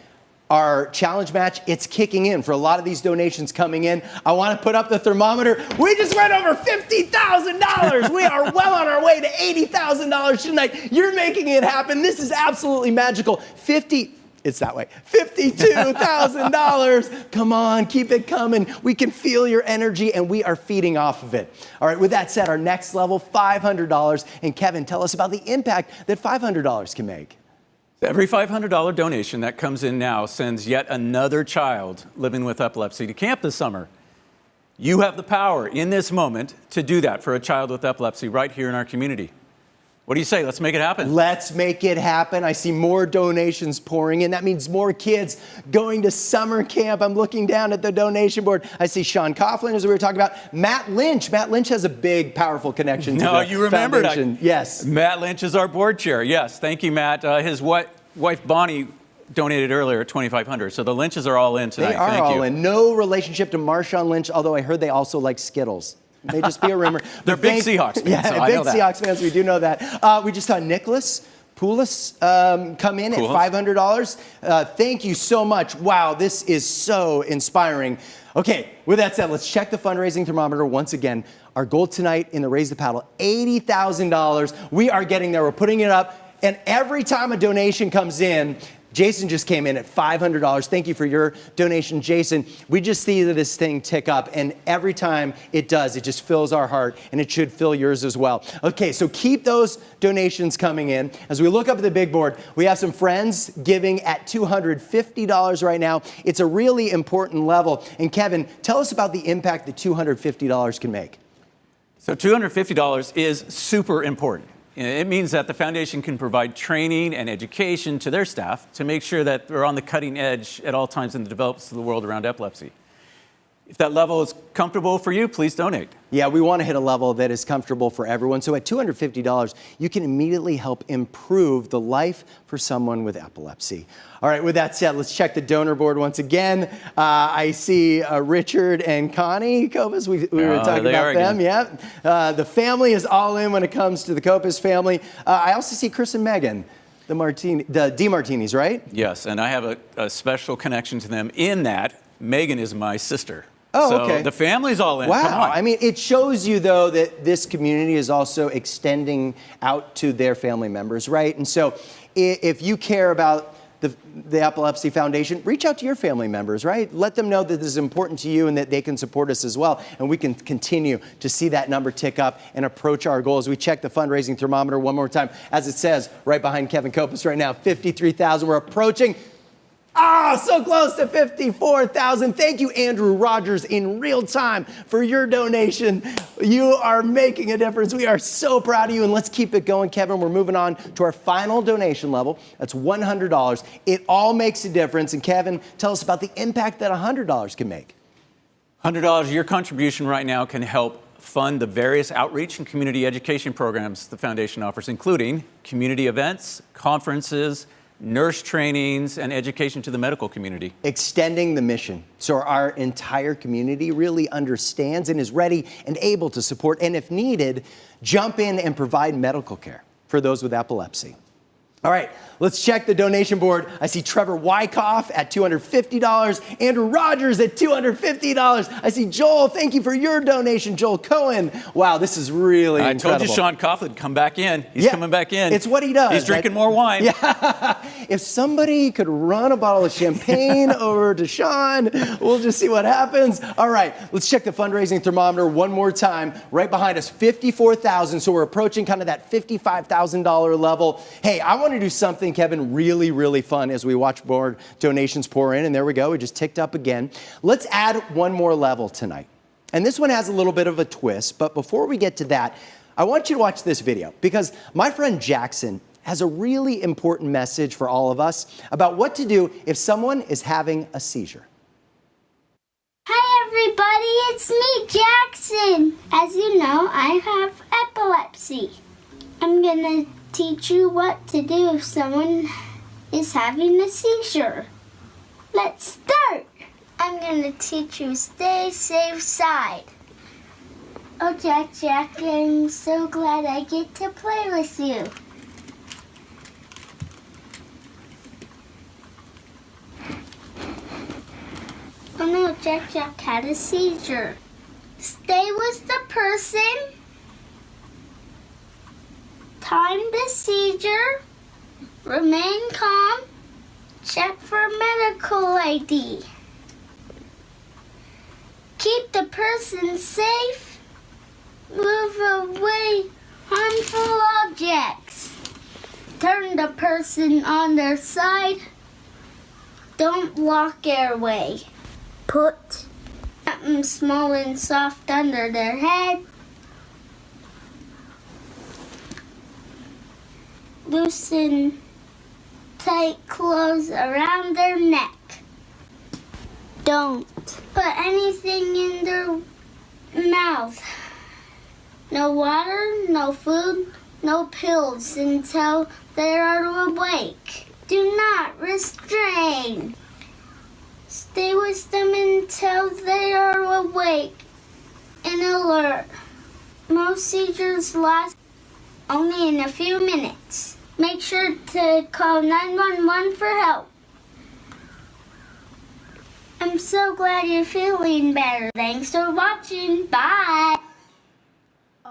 our challenge match, it's kicking in for a lot of these donations coming in. I want to put up the thermometer. We just went over $50,000. We are well on our way to $80,000 tonight. You're making it happen. This is absolutely magical. $52,000. Come on, keep it coming. We can feel your energy and we are feeding off of it. All right, with that said, our next level, $500. And Kevin, tell us about the impact that $500 can make. Every $500 donation that comes in now sends yet another child living with epilepsy to camp this summer. You have the power in this moment to do that for a child with epilepsy right here in our community. What do you say? Let's make it happen. Let's make it happen. I see more donations pouring in. That means more kids going to summer camp. I'm looking down at the donation board. I see Sean Coughlin, as we were talking about. Matt Lynch. Matt Lynch has a big, powerful connection to the you remembered. foundation. Yes. Matt Lynch is our board chair. Yes. Thank you, Matt. His wife, Bonnie, donated earlier at $2,500. So the Lynches are all in tonight. They are Thank all you. in. No relationship to Marshawn Lynch, although I heard they also like Skittles. May just be a rumor. They're big Seahawks fans, Yeah, so I big know that. Seahawks fans. We do know that. We just saw Nicholas Poulos come in at $500. Thank you so much. Wow, this is so inspiring. Okay, with that said, let's check the fundraising thermometer once again. Our goal tonight in the Raise the Paddle, $80,000. We are getting there. We're putting it up. And every time a donation comes in, Jason just came in at $500. Thank you for your donation, Jason. We just see this thing tick up, and every time it does, it just fills our heart, and it should fill yours as well. Okay, so keep those donations coming in. As we look up at the big board, we have some friends giving at $250 right now. It's a really important level. And Kevin, tell us about the impact that $250 can make. So $250 is super important. It means that the foundation can provide training and education to their staff to make sure that they're on the cutting edge at all times in the developments of the world around epilepsy. If that level is comfortable for you, please donate. Yeah, we want to hit a level that is comfortable for everyone. So at $250, you can immediately help improve the life for someone with epilepsy. All right, with that said, let's check the donor board once again. I see Richard and Connie Kopis. We were talking about them. Yeah. The family is all in when it comes to the Kopis family. I also see Chris and Megan. The DeMartinis, right? Yes, and I have a special connection to them in that Megan is my sister. Oh, so okay. The family's all in. Wow. Come on. I mean, it shows you, though, that this community is also extending out to their family members, right? And so if you care about the Epilepsy Foundation, reach out to your family members, right? Let them know that this is important to you and that they can support us as well. And we can continue to see that number tick up and approach our goals. We check the fundraising thermometer one more time. As it says right behind Kevin Kopis right now, 53,000. We're approaching. So close to 54,000. Thank you, Andrew Rogers, in real time for your donation. You are making a difference. We are so proud of you, and let's keep it going, Kevin. We're moving on to our final donation level. That's $100. It all makes a difference. And Kevin, tell us about the impact that $100 can make. $100, your contribution right now can help fund the various outreach and community education programs the foundation offers, including community events, conferences, nurse trainings, and education to the medical community. Extending the mission so our entire community really understands and is ready and able to support, and if needed, jump in and provide medical care for those with epilepsy. All right, let's check the donation board. I see Trevor Wyckoff at $250, Andrew Rogers at $250. I see Joel, thank you for your donation, Joel Cohen. Wow, this is really incredible. I told you Sean Coughlin would come back in. He's coming back in. It's what he does. He's drinking more wine. Yeah. If somebody could run a bottle of champagne over to Sean, we'll just see what happens. All right, let's check the fundraising thermometer one more time. Right behind us, 54,000. So we're approaching kind of that $55,000 level. Hey, I want to do something, Kevin, really, really fun as we watch more donations pour in. And there we go. We just ticked up again. Let's add one more level tonight. And this one has a little bit of a twist. But before we get to that, I want you to watch this video because my friend Jackson has a really important message for all of us about what to do if someone is having a seizure. Hi everybody, it's me, Jackson. As you know, I have epilepsy. I'm gonna teach you what to do if someone is having a seizure. Let's start. I'm gonna teach you stay safe side. Oh, Jack, I'm so glad I get to play with you. Oh no, Jack had a seizure. Stay with the person. Time the seizure. Remain calm. Check for medical ID. Keep the person safe. Move away harmful objects. Turn the person on their side. Don't block airway. Put something small and soft under their head. Loosen tight clothes around their neck. Don't put anything in their mouth. No water, no food, no pills until they are awake. Do not restrain. Stay with them until they are awake and alert. Most seizures last only in a few minutes. Make sure to call 911 for help. I'm so glad you're feeling better. Thanks for watching. Bye.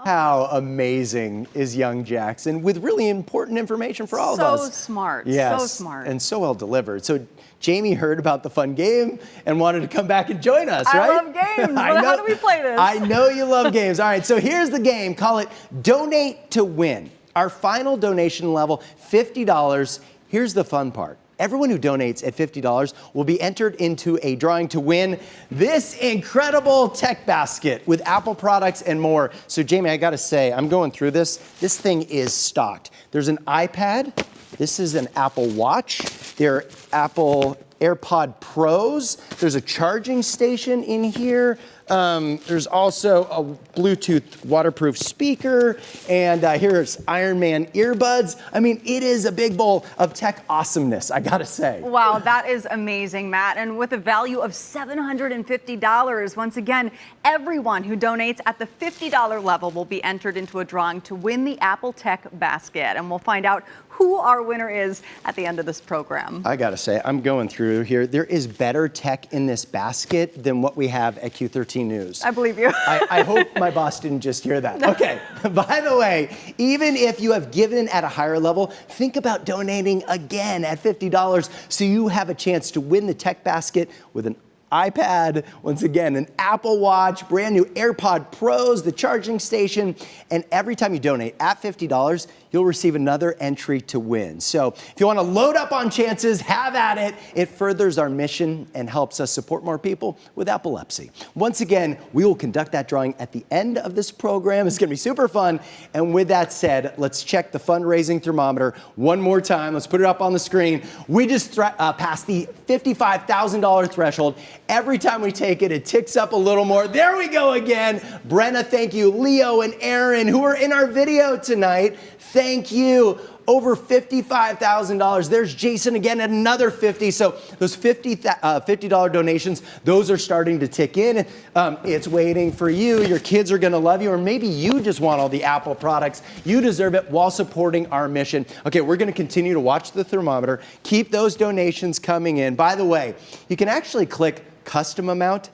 How amazing is young Jackson with really important information for all of us. So smart. Yes, So smart. and so well delivered. So Jamie heard about the fun game and wanted to come back and join us, right? I love games. How do we play this? I know you love games. All right, so here's the game. Call it Donate to Win. Our final donation level, $50. Here's the fun part. Everyone who donates at $50 will be entered into a drawing to win this incredible tech basket with Apple products and more. So Jamie, I gotta say, I'm going through this. This thing is stocked. There's an iPad. This is an Apple Watch. There are Apple AirPod Pros. There's a charging station in here. There's also a Bluetooth waterproof speaker, and here's Iron Man earbuds. I mean, it is a big bowl of tech awesomeness, I gotta say. Wow, that is amazing, Matt. And with a value of $750, once again, everyone who donates at the $50 level will be entered into a drawing to win the Apple Tech Basket. And we'll find out who our winner is at the end of this program. I gotta say, I'm going through here. There is better tech in this basket than what we have at Q13 News. I believe you. I hope my boss didn't just hear that. Okay, by the way, even if you have given at a higher level, think about donating again at $50 so you have a chance to win the tech basket with an iPad, once again, an Apple Watch, brand new AirPod Pros, the charging station, and every time you donate at $50, you'll receive another entry to win. So if you want to load up on chances, have at it. It furthers our mission and helps us support more people with epilepsy. Once again, we will conduct that drawing at the end of this program. It's going to be super fun. And with that said, let's check the fundraising thermometer one more time. Let's put it up on the screen. We just passed the $55,000 threshold. Every time we take it, it ticks up a little more. There we go again. Brenna, thank you. Leo and Aaron, who are in our video tonight, thank you. Over $55,000. There's Jason again at another 50. So those $50 donations, those are starting to tick in. It's waiting for you. Your kids are going to love you, or maybe you just want all the Apple products. You deserve it while supporting our mission. Okay, we're going to continue to watch the thermometer. Keep those donations coming in. By the way, you can actually click custom amount,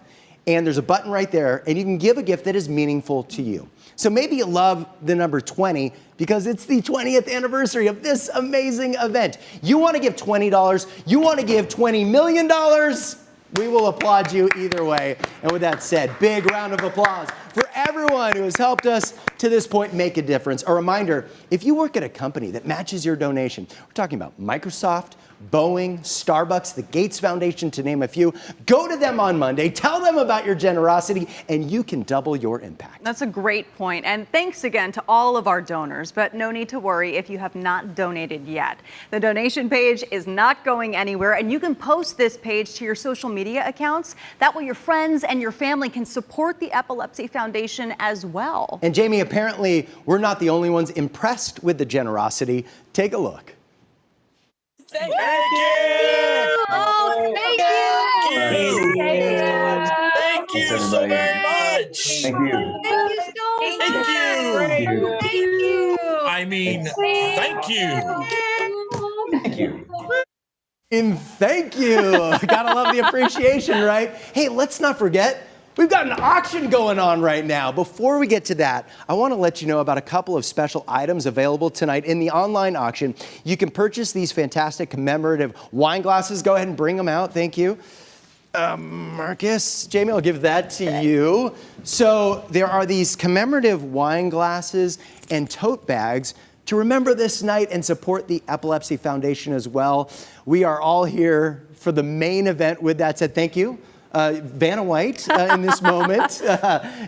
and there's a button right there, and you can give a gift that is meaningful to you. So maybe you love the number 20 because it's the 20th anniversary of this amazing event. You want to give $20, you want to give $20 million, we will applaud you either way. And with that said, big round of applause for everyone who has helped us to this point make a difference. A reminder, if you work at a company that matches your donation, we're talking about Microsoft, Boeing, Starbucks, the Gates Foundation, to name a few. Go to them on Monday, tell them about your generosity, and you can double your impact. That's a great point. And thanks again to all of our donors, but no need to worry if you have not donated yet. The donation page is not going anywhere, and you can post this page to your social media accounts. That way your friends and your family can support the Epilepsy Foundation as well. And Jamie, apparently we're not the only ones impressed with the generosity. Take a look. Thank you! Oh, thank you! Thank you so very much! Thank you. Thank you so much! Thank you! Thank you! I mean, thank you! Thank you. And thank you. Gotta love the appreciation, right? Hey, let's not forget, we've got an auction going on right now. Before we get to that, I want to let you know about a couple of special items available tonight in the online auction. You can purchase these fantastic commemorative wine glasses. Go ahead and bring them out. Thank you. Marcus, Jamie, I'll give that to you. So there are these commemorative wine glasses and tote bags to remember this night and support the Epilepsy Foundation as well. We are all here for the main event. With that said, thank you. Vanna White in this moment.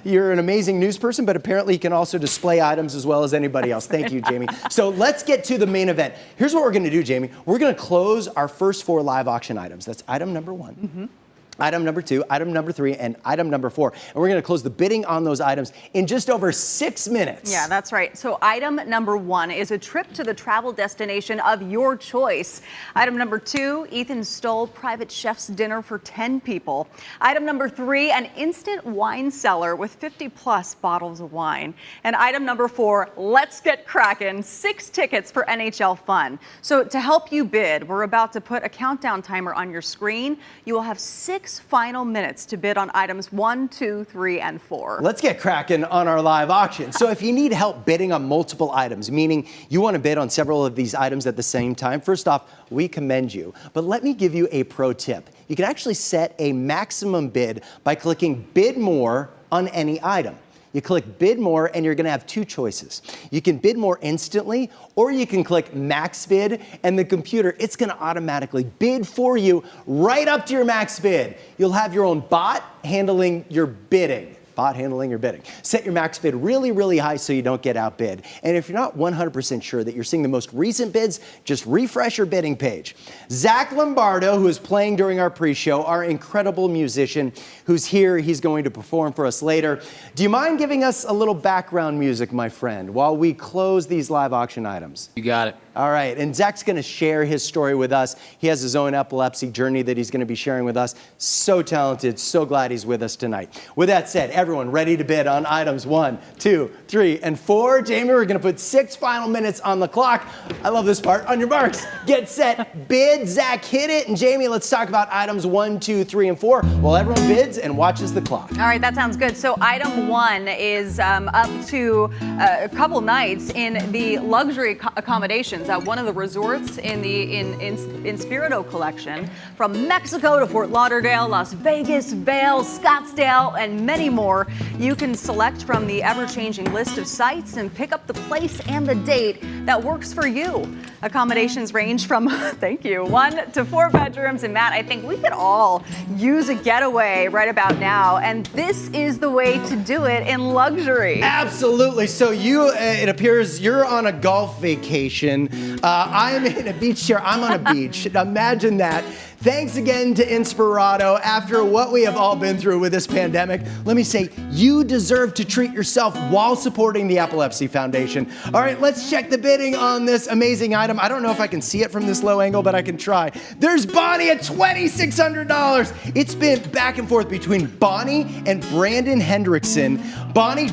You're an amazing news person, but apparently you can also display items as well as anybody else. Thank you, Jamie. So let's get to the main event. Here's what we're going to do, Jamie. We're going to close our first 4 live auction items. That's item number 1. Item number 2, item number 3, and item number 4. And we're going to close the bidding on those items in just over 6 minutes. Yeah, that's right. So item number 1 is a trip to the travel destination of your choice. Item number 2, Ethan Stoll private chef's dinner for 10 people. Item number 3, an instant wine cellar with 50+ bottles of wine. And item number 4, let's get cracking, 6 tickets for NHL Fun. So to help you bid, we're about to put a countdown timer on your screen. You will have 6 final minutes to bid on items 1, 2, 3, and 4. Let's get cracking on our live auction. So if you need help bidding on multiple items, meaning you want to bid on several of these items at the same time, first off, we commend you. But let me give you a pro tip. You can actually set a maximum bid by clicking Bid More on any item. You click Bid More and you're going to have 2 choices. You can bid more instantly, or you can click Max Bid and the computer, it's going to automatically bid for you right up to your max bid. You'll have your own bot handling your bidding. Set your max bid really, really high so you don't get outbid. And if you're not 100% sure that you're seeing the most recent bids, just refresh your bidding page. Zach Lombardo, who is playing during our pre-show, our incredible musician who's here, he's going to perform for us later. Do you mind giving us a little background music, my friend, while we close these live auction items? You got it. All right, and Zach's going to share his story with us. He has his own epilepsy journey that he's going to be sharing with us. So talented, so glad he's with us tonight. With that said, everyone ready to bid on items 1, 2, 3, and 4. Jamie, we're going to put 6 final minutes on the clock. I love this part. On your marks, get set, bid. Zach, hit it. And Jamie, let's talk about items 1, 2, 3, and 4 while everyone bids and watches the clock. All right, that sounds good. So item 1 is up to a couple nights in the luxury accommodations at one of the resorts in the Inspirito collection. From Mexico to Fort Lauderdale, Las Vegas, Vail, Scottsdale, and many more. You can select from the ever-changing list of sites and pick up the place and the date that works for you. Accommodations range from, thank you, 1 to 4 bedrooms. And Matt, I think we could all use a getaway right about now. And this is the way to do it in luxury. Absolutely. So it appears you're on a golf vacation. I'm in a beach chair. I'm on a beach. Imagine that. Thanks again to Inspirato. After what we have all been through with this pandemic, let me say, you deserve to treat yourself while supporting the Epilepsy Foundation. All right, let's check the bidding on this amazing item. I don't know if I can see it from this low angle, but I can try. There's Bonnie at $2,600. It's been back and forth between Bonnie and Brandon Hendrickson. Bonnie,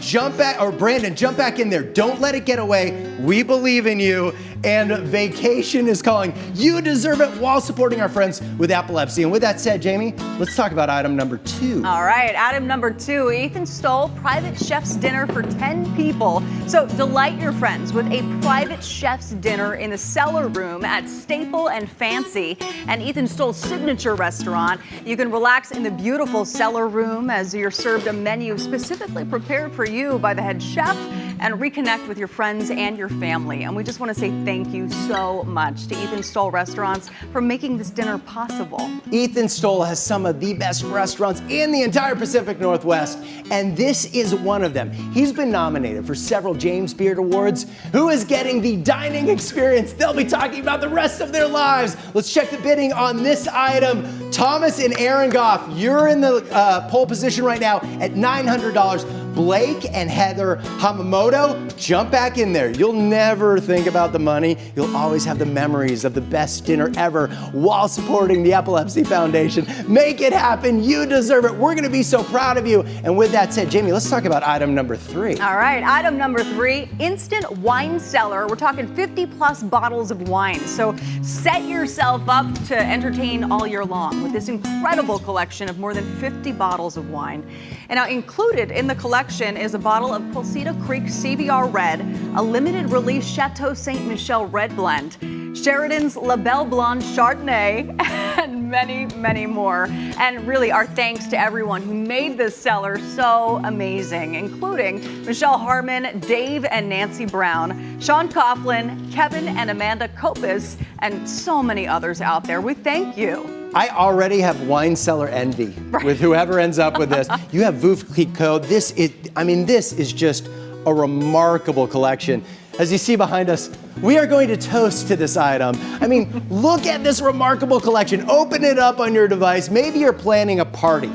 Brandon, jump back in there. Don't let it get away. We believe in you. and vacation is calling. You deserve it while supporting our friends with epilepsy. And with that said, Jamie, let's talk about item number 2. All right, item number 2, Ethan Stoll, private chef's dinner for 10 people. So delight your friends with a private chef's dinner in the cellar room at Staple and Fancy, and Ethan Stoll's signature restaurant. You can relax in the beautiful cellar room as you're served a menu specifically prepared for you by the head chef, and reconnect with your friends and your family. And we just want to say thank you so much to Ethan Stoll Restaurants for making this dinner possible. Ethan Stoll has some of the best restaurants in the entire Pacific Northwest, and this is one of them. He's been nominated for several James Beard Awards. Who is getting the dining experience they'll be talking about the rest of their lives? Let's check the bidding on this item. Thomas and Aaron Goff, you're in the pole position right now at $900. Blake and Heather Hamamoto, jump back in there. You'll never think about the money. You'll always have the memories of the best dinner ever while supporting the Epilepsy Foundation. Make it happen. You deserve it. We're going to be so proud of you. And with that said, Jamie, let's talk about item number 3. All right, item number 3, instant wine cellar. We're talking 50 plus bottles of wine. So set yourself up to entertain all year long with this incredible collection of more than 50 bottles of wine. And now included in the collection is a bottle of Pulsita Creek CBR Red, a limited release Chateau Ste. Michelle Red Blend, Sheridan's La Belle Blonde Chardonnay, and many, many more. And really our thanks to everyone who made this cellar so amazing, including Michelle Harmon, Dave and Nancy Brown, Sean Coughlin, Kevin and Amanda Kopis, and so many others out there. We thank you. I already have wine cellar envy with whoever ends up with this. You have Veuve Clicquot. This is just a remarkable collection. As you see behind us, we are going to toast to this item. I mean, look at this remarkable collection. Open it up on your device. Maybe you're planning a party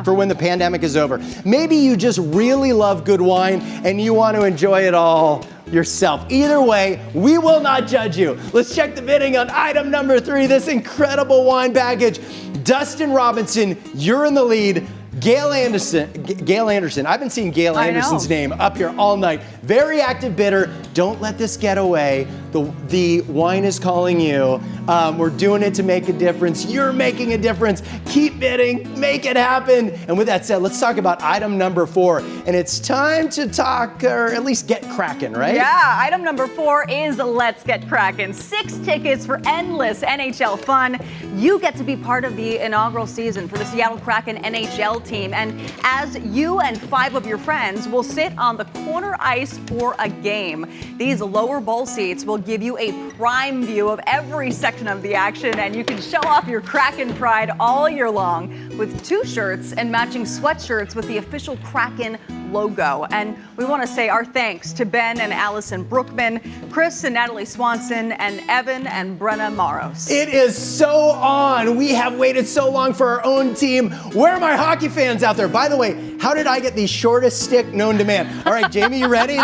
for when the pandemic is over. Maybe you just really love good wine and you want to enjoy it all yourself. Either way, we will not judge you. Let's check the bidding on item number 3, this incredible wine package. Dustin Robinson, you're in the lead. Gail Anderson. I've been seeing Gail Anderson's name up here all night. Very active bidder. Don't let this get away. The wine is calling you. We're doing it to make a difference. You're making a difference. Keep bidding. Make it happen. And with that said, let's talk about item number 4. And it's time to talk, or at least get cracking, right? Yeah, item number 4 is Let's Get Crackin'. 6 tickets for endless NHL fun. You get to be part of the inaugural season for the Seattle Kraken NHL team. And as you and 5 of your friends will sit on the corner ice for a game, these lower bowl seats will give you a prime view of every section of the action, and you can show off your Kraken pride all year long with 2 shirts and matching sweatshirts with the official Kraken logo. And we want to say our thanks to Ben and Allison Brookman, Chris and Natalie Swanson, and Evan and Brenna Maros. It is so on. We have waited so long for our own team. Where are my hockey fans out there? By the way, how did I get the shortest stick known to man? All right, Jamie, you ready?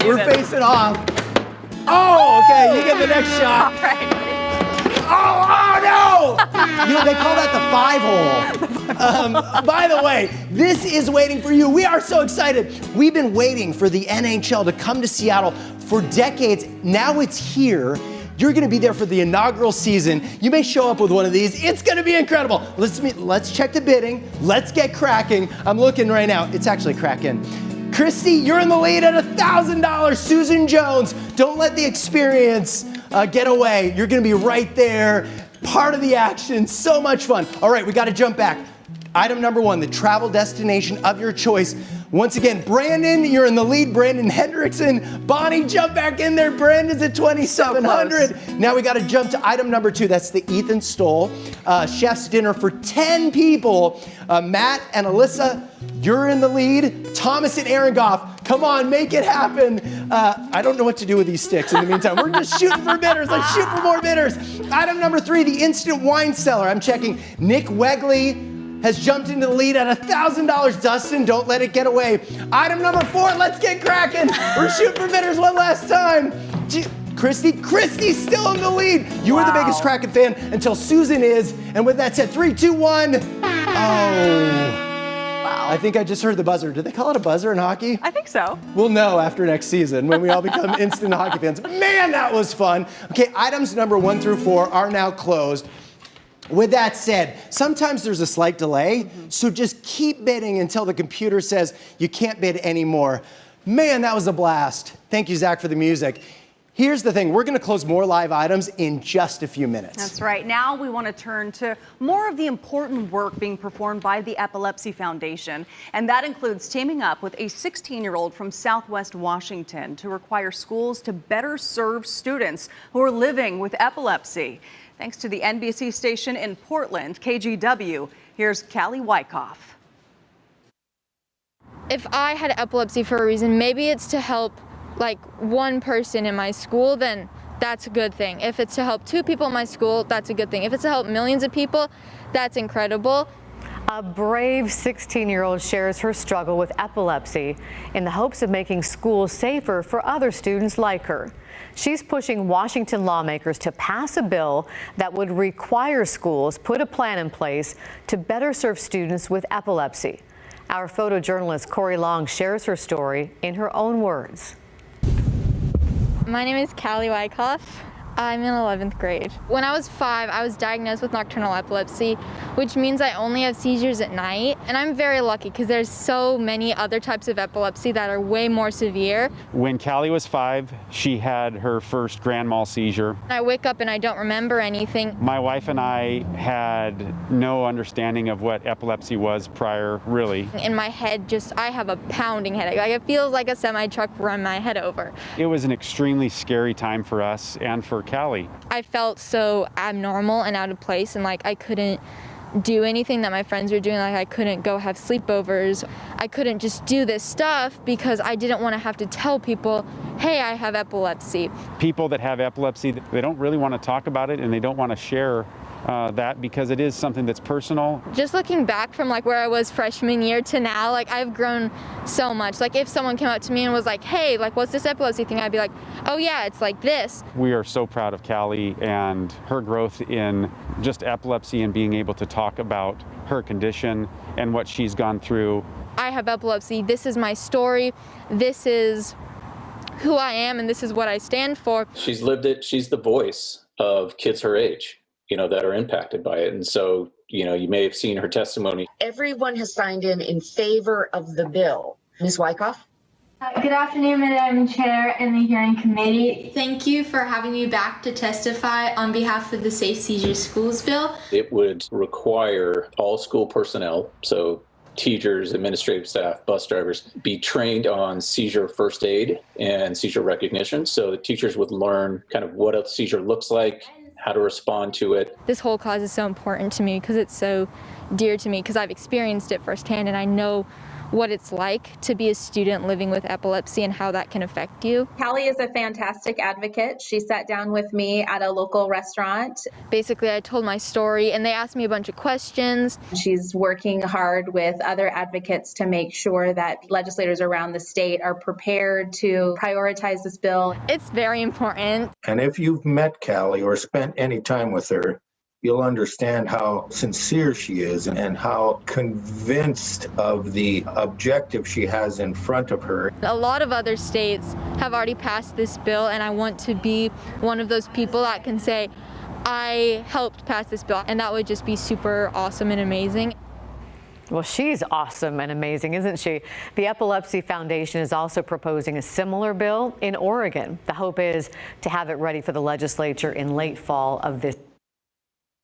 We're facing off. Oh, okay, you get the next shot. All right. Oh no! You know, they call that the 5-hole. By the way, this is waiting for you. We are so excited. We've been waiting for the NHL to come to Seattle for decades. Now it's here. You're going to be there for the inaugural season. You may show up with one of these. It's going to be incredible. Let's check the bidding. Let's get cracking. I'm looking right now. It's actually cracking. Christy, you're in the lead at $1,000. Susan Jones, don't let the experience get away. You're going to be right there, part of the action. So much fun. All right, we got to jump back. Item number 1, the travel destination of your choice. Once again, Brandon, you're in the lead. Brandon Hendrickson. Bonnie, jump back in there. Brandon's at $2,700. So now we got to jump to item number 2. That's the Ethan Stoll chef's dinner for 10 people. Matt and Alyssa, you're in the lead. Thomas and Aaron Goff, come on, make it happen. I don't know what to do with these sticks in the meantime. We're just shooting for bidders. Let's shoot for more bidders. Item number 3, the instant wine cellar. I'm checking. Nick Wegley has jumped into the lead at $1,000. Dustin, don't let it get away. Item number 4, let's get cracking. We're shooting for bidders one last time. Christy's still in the lead. You were the biggest Kraken fan until Susan is. And with that said, 3, 2, 1. Oh. Wow. I think I just heard the buzzer. Did they call it a buzzer in hockey? I think so. We'll know after next season when we all become instant hockey fans. Man, that was fun. Okay, items number 1 through 4 are now closed. With that said, sometimes there's a slight delay, so just keep bidding until the computer says you can't bid anymore. Man, that was a blast. Thank you, Zach, for the music. Here's the thing, we're gonna close more live items in just a few minutes. That's right. Now we want to turn to more of the important work being performed by the Epilepsy Foundation. And that includes teaming up with a 16-year-old from Southwest Washington to require schools to better serve students who are living with epilepsy. Thanks to the NBC station in Portland, KGW, here's Callie Wyckoff. If I had epilepsy for a reason, maybe it's to help like one person in my school, then that's a good thing. If it's to help 2 people in my school, that's a good thing. If it's to help millions of people, that's incredible. A brave 16-year-old shares her struggle with epilepsy in the hopes of making schools safer for other students like her. She's pushing Washington lawmakers to pass a bill that would require schools put a plan in place to better serve students with epilepsy. Our photojournalist Corey Long shares her story in her own words. My name is Callie Wyckoff. I'm in 11th grade. When I was 5, I was diagnosed with nocturnal epilepsy, which means I only have seizures at night. And I'm very lucky because there's so many other types of epilepsy that are way more severe. When Callie was 5, she had her first grand mal seizure. I wake up and I don't remember anything. My wife and I had no understanding of what epilepsy was prior, really. In my head, I have a pounding headache. Like it feels like a semi-truck run my head over. It was an extremely scary time for us and for Callie. I felt so abnormal and out of place, and like I couldn't do anything that my friends were doing. Like I couldn't go have sleepovers. I couldn't just do this stuff because I didn't want to have to tell people, hey, I have epilepsy. People that have epilepsy, they don't really want to talk about it and they don't want to share that because it is something that's personal. Just looking back from like where I was freshman year to now, like I've grown so much. Like if someone came up to me and was like, hey, like what's this epilepsy thing? I'd be like, oh yeah, it's like this. We are so proud of Callie and her growth in just epilepsy and being able to talk about her condition and what she's gone through. I have epilepsy. This is my story. This is who I am and this is what I stand for. She's lived it. She's the voice of kids her age, that are impacted by it. And so, you may have seen her testimony. Everyone has signed in favor of the bill. Ms. Wyckoff? Good afternoon, Madam Chair and the hearing committee. Thank you for having me back to testify on behalf of the Safe Seizure Schools bill. It would require all school personnel, so teachers, administrative staff, bus drivers, be trained on seizure first aid and seizure recognition. So the teachers would learn kind of what a seizure looks like, how to respond to it. This whole cause is so important to me because it's so dear to me because I've experienced it firsthand and I know what it's like to be a student living with epilepsy and how that can affect you. Callie is a fantastic advocate. She sat down with me at a local restaurant. Basically, I told my story and they asked me a bunch of questions. She's working hard with other advocates to make sure that legislators around the state are prepared to prioritize this bill. It's very important. And if you've met Callie or spent any time with her, you'll understand how sincere she is and how convinced of the objective she has in front of her. A lot of other states have already passed this bill, and I want to be one of those people that can say, I helped pass this bill, and that would just be super awesome and amazing. Well, she's awesome and amazing, isn't she? The Epilepsy Foundation is also proposing a similar bill in Oregon. The hope is to have it ready for the legislature in late fall of this.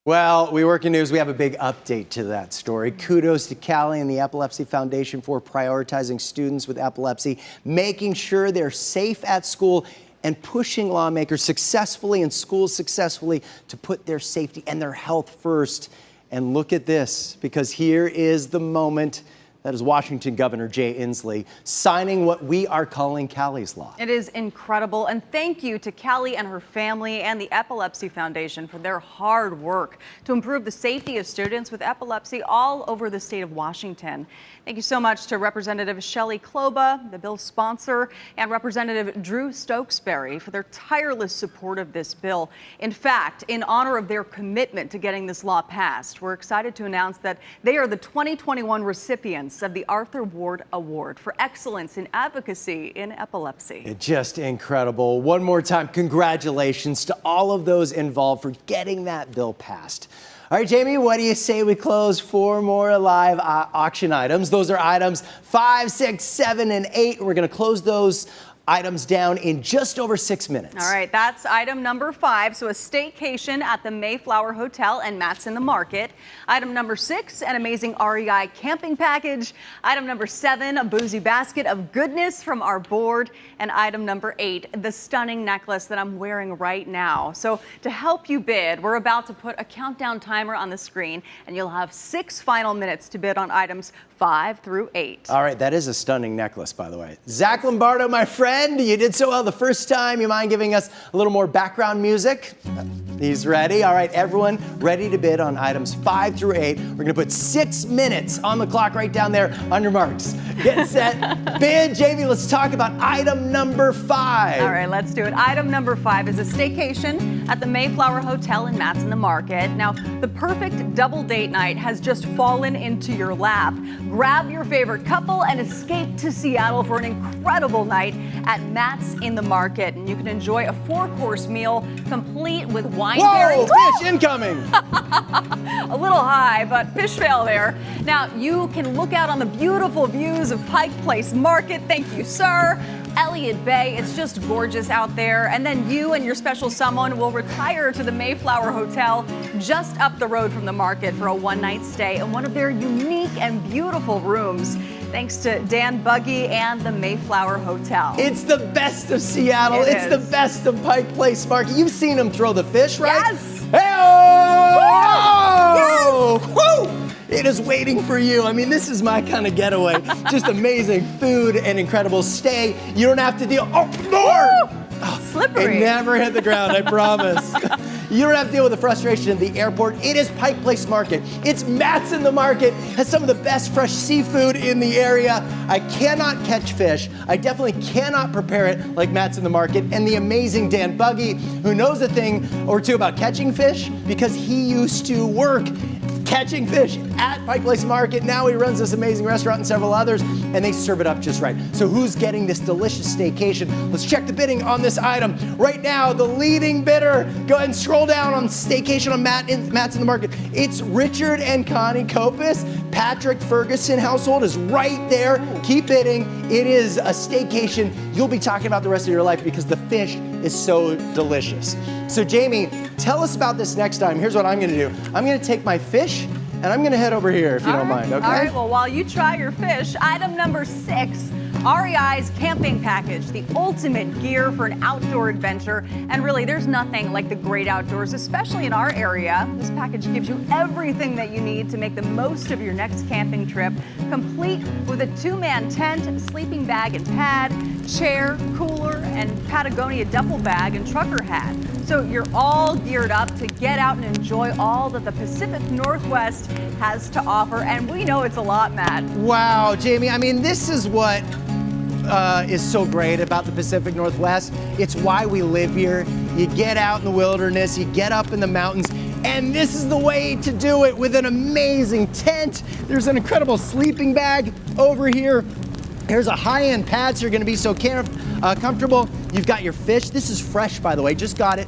Well, We Work in News, we have a big update to that story. Kudos to Callie and the Epilepsy Foundation for prioritizing students with epilepsy, making sure they're safe at school, and pushing lawmakers successfully and schools successfully to put their safety and their health first. And look at this, because here is the moment. That is Washington Governor Jay Inslee signing what we are calling Callie's Law. It is incredible. And thank you to Callie and her family and the Epilepsy Foundation for their hard work to improve the safety of students with epilepsy all over the state of Washington. Thank you so much to Representative Shelley Kloba, the bill's sponsor, and Representative Drew Stokesbury for their tireless support of this bill. In fact, in honor of their commitment to getting this law passed, we're excited to announce that they are the 2021 recipients recipients of the Arthur Ward Award for Excellence in Advocacy in Epilepsy. Just incredible. One more time, congratulations to all of those involved for getting that bill passed. All right, Jamie, what do you say we close 4 more live auction items? Those are items 5, 6, 7, and 8. We're going to close those items down in just over 6 minutes. All right, that's item number 5. So a staycation at the Mayflower Hotel and Matt's in the Market. Item number 6, an amazing REI camping package. Item number 7, a boozy basket of goodness from our board. And item number 8, the stunning necklace that I'm wearing right now. So to help you bid, we're about to put a countdown timer on the screen, and you'll have 6 final minutes to bid on items 5 through 8. All right, that is a stunning necklace, by the way. Zach Lombardo, my friend, you did so well the first time. You mind giving us a little more background music? He's ready. All right, everyone ready to bid on items 5 through 8. We're going to put 6 minutes on the clock right down there on your marks. Get set, bid. Jamie, let's talk about item number 5. All right, let's do it. Item number 5 is a staycation at the Mayflower Hotel and Matt's in the Market. Now, the perfect double date night has just fallen into your lap. Grab your favorite couple and escape to Seattle for an incredible night at Matt's in the Market. And you can enjoy a 4-course meal complete with wine pairings. Whoa, fish incoming. A little high, but fish fail there. Now, you can look out on the beautiful views of Pike Place Market. Thank you, sir. Elliott Bay, it's just gorgeous out there. And then you and your special someone will retire to the Mayflower Hotel just up the road from the market for a one-night stay in one of their unique and beautiful rooms. Thanks to Dan Buggy and the Mayflower Hotel. It's the best of Seattle. It's the best of Pike Place Market. You've seen them throw the fish, right? Yes. Hey-oh! Yes. Woo! It is waiting for you. I mean, this is my kind of getaway. Just amazing food and incredible stay. You don't have to deal. Oh, Lord! Slippery. It never hit the ground, I promise. You don't have to deal with the frustration of the airport. It is Pike Place Market. It's Matt's in the Market. Has some of the best fresh seafood in the area. I cannot catch fish. I definitely cannot prepare it like Matt's in the Market. And the amazing Dan Buggy, who knows a thing or two about catching fish because he used to work catching fish at Pike Place Market. Now he runs this amazing restaurant and several others, and they serve it up just right. So who's getting this delicious staycation? Let's check the bidding on this item. Right now, the leading bidder, go ahead and scroll down on staycation on Matt's in the Market. It's Richard and Connie Copus. Patrick Ferguson household is right there. Keep bidding. It is a staycation you'll be talking about the rest of your life because the fish is so delicious. So Jamie, tell us about this next time. Here's what I'm gonna do. I'm gonna take my fish and I'm gonna head over here if you don't mind, okay? All right, well, while you try your fish, item number 6, REI's camping package, the ultimate gear for an outdoor adventure. And really, there's nothing like the great outdoors, especially in our area. This package gives you everything that you need to make the most of your next camping trip, complete with a 2-man tent, sleeping bag and pad, chair, cooler, and Patagonia duffel bag and trucker hat. So you're all geared up to get out and enjoy all that the Pacific Northwest has to offer. And we know it's a lot, Matt. Wow, Jamie, I mean, this is what is so great about the Pacific Northwest. It's why we live here. You get out in the wilderness, you get up in the mountains, and this is the way to do it with an amazing tent. There's an incredible sleeping bag over here. Here's a high-end pad, so you're gonna be so comfortable. You've got your fish. This is fresh, by the way. Just got it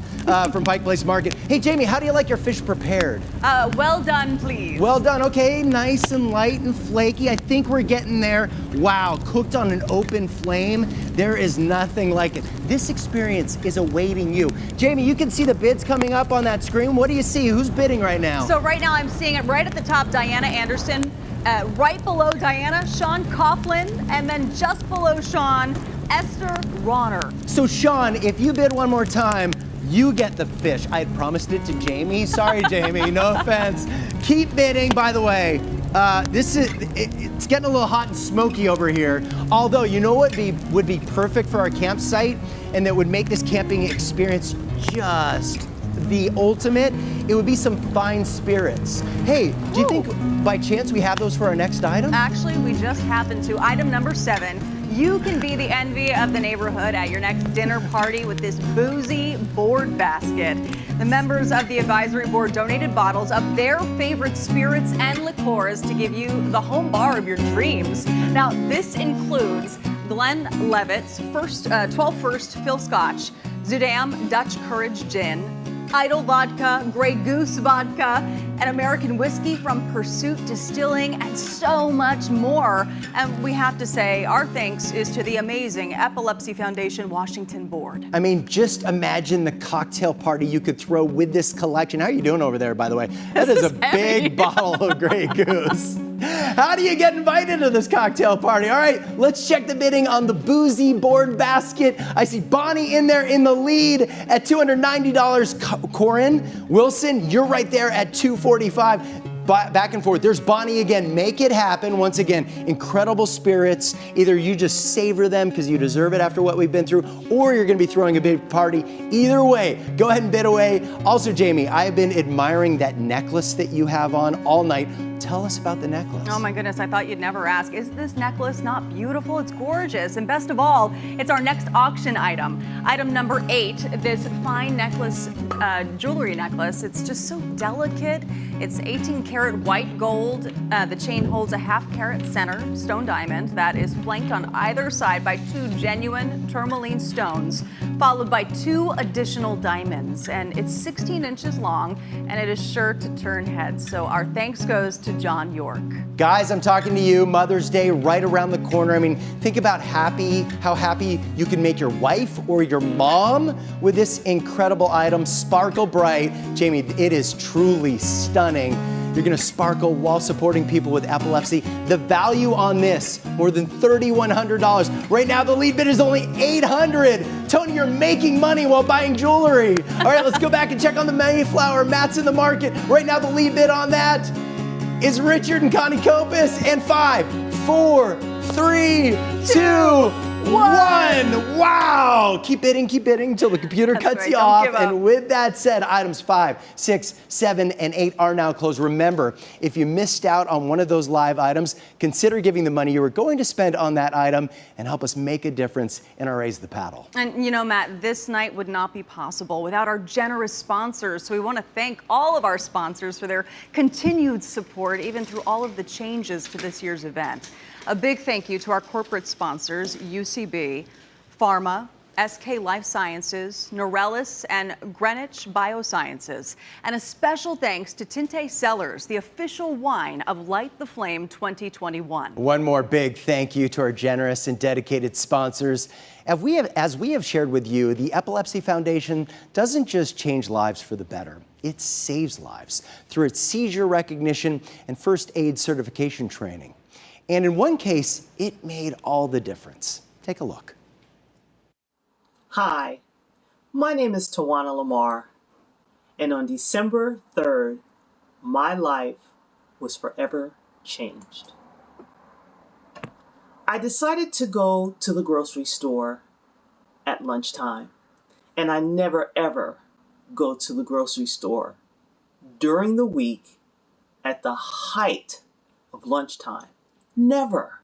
from Pike Place Market. Hey, Jamie, how do you like your fish prepared? Well done, please. Well done. Okay, nice and light and flaky. I think we're getting there. Wow, cooked on an open flame. There is nothing like it. This experience is awaiting you. Jamie, you can see the bids coming up on that screen. What do you see? Who's bidding right now? So right now I'm seeing it right at the top, Diana Anderson. Right below Diana, Sean Coughlin, and then just below Sean, Esther Ronner. So Sean, if you bid one more time, you get the fish. I had promised it to Jamie. Sorry, Jamie, no offense. Keep bidding, by the way. It's getting a little hot and smoky over here. Although, you know what would be perfect for our campsite and that would make this camping experience just the ultimate? It would be some fine spirits. Hey, do you think by chance we have those for our next item? Actually, we just happened to. Item number 7. You can be the envy of the neighborhood at your next dinner party with this boozy board basket. The members of the advisory board donated bottles of their favorite spirits and liqueurs to give you the home bar of your dreams. Now, this includes Glenlivet's 12 First Phil Scotch, Zudam Dutch Courage Gin, Idle Vodka, Grey Goose Vodka, and American whiskey from Pursuit Distilling, and so much more. And we have to say, our thanks is to the amazing Epilepsy Foundation Washington Board. I mean, just imagine the cocktail party you could throw with this collection. How are you doing over there, by the way? That is a big bottle of Grey Goose. How do you get invited to this cocktail party? All right, let's check the bidding on the boozy board basket. I see Bonnie in there in the lead at $290. Corin Wilson, you're right there at $245. Back and forth. There's Bonnie again. Make it happen. Once again, incredible spirits. Either you just savor them because you deserve it after what we've been through, or you're going to be throwing a big party. Either way, go ahead and bid away. Also, Jamie, I have been admiring that necklace that you have on all night. Tell us about the necklace. Oh my goodness, I thought you'd never ask. Is this necklace not beautiful? It's gorgeous. And best of all, it's our next auction item. Item number 8, this fine necklace, jewelry necklace. It's just so delicate. It's 18 karat white gold. The chain holds a ½ carat center stone diamond that is flanked on either side by 2 genuine tourmaline stones, followed by 2 additional diamonds. And it's 16 inches long, and it is sure to turn heads. So our thanks goes to John York. Guys, I'm talking to you. Mother's Day right around the corner. I mean, think about how happy you can make your wife or your mom with this incredible item, Sparkle Bright. Jamie, it is truly stunning. You're gonna sparkle while supporting people with epilepsy. The value on this, more than $3,100. Right now, the lead bid is only $800. Tony, you're making money while buying jewelry. All right, let's go back and check on the Mayflower. Matt's in the market. Right now, the lead bid on that is Richard and Connie Copus. And 5, 4, 3, 2, 1. Wow! Keep bidding until the computer cuts you off. And with that said, items 5, 6, 7, and 8 are now closed. Remember, if you missed out on one of those live items, consider giving the money you were going to spend on that item and help us make a difference in our Raise the Paddle. And you know, Matt, this night would not be possible without our generous sponsors. So we want to thank all of our sponsors for their continued support, even through all of the changes to this year's event. A big thank you to our corporate sponsors, UCB, Pharma, SK Life Sciences, Norellis, and Greenwich Biosciences. And a special thanks to Tinte Cellars, the official wine of Light the Flame 2021. One more big thank you to our generous and dedicated sponsors. As we have shared with you, the Epilepsy Foundation doesn't just change lives for the better. It saves lives through its seizure recognition and first aid certification training. And in one case, it made all the difference. Take a look. Hi, my name is Tawana Lamar, and on December 3rd, my life was forever changed. I decided to go to the grocery store at lunchtime, and I never ever go to the grocery store during the week at the height of lunchtime. Never.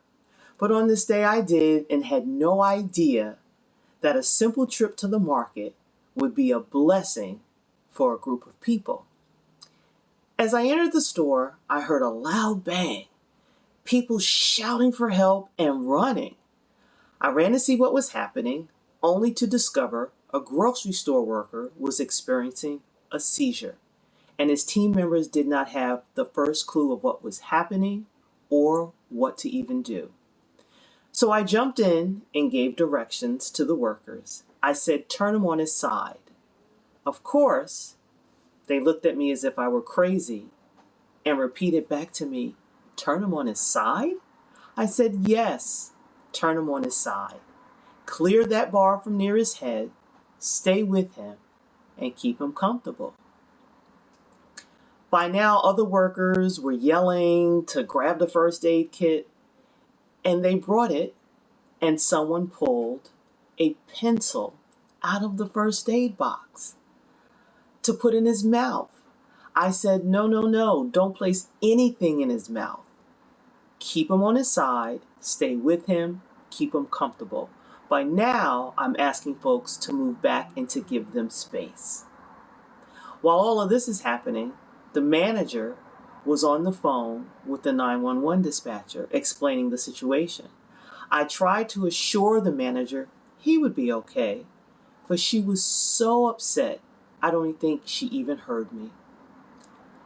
But on this day I did, and had no idea that a simple trip to the market would be a blessing for a group of people. As I entered the store, I heard a loud bang, people shouting for help and running. I ran to see what was happening, only to discover a grocery store worker was experiencing a seizure, and his team members did not have the first clue of what was happening or what to even do. So I jumped in and gave directions to the workers. I said, turn him on his side. Of course, they looked at me as if I were crazy and repeated back to me, turn him on his side? I said, yes, turn him on his side. Clear that bar from near his head, stay with him, and keep him comfortable. By now, other workers were yelling to grab the first aid kit, and they brought it, and someone pulled a pencil out of the first aid box to put in his mouth. I said, no, don't place anything in his mouth. Keep him on his side, stay with him, keep him comfortable. By now, I'm asking folks to move back and to give them space. While all of this is happening, the manager was on the phone with the 911 dispatcher explaining the situation. I tried to assure the manager he would be okay, but she was so upset I don't think she even heard me.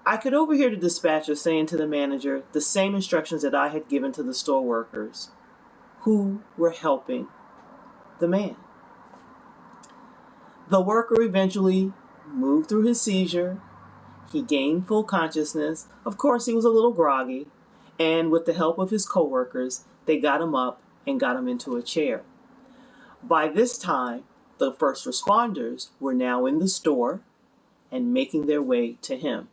I could overhear the dispatcher saying to the manager the same instructions that I had given to the store workers who were helping the man. The worker eventually moved through his seizure. He gained full consciousness. Of course, he was a little groggy, and with the help of his coworkers, they got him up and got him into a chair. By this time, the first responders were now in the store and making their way to him.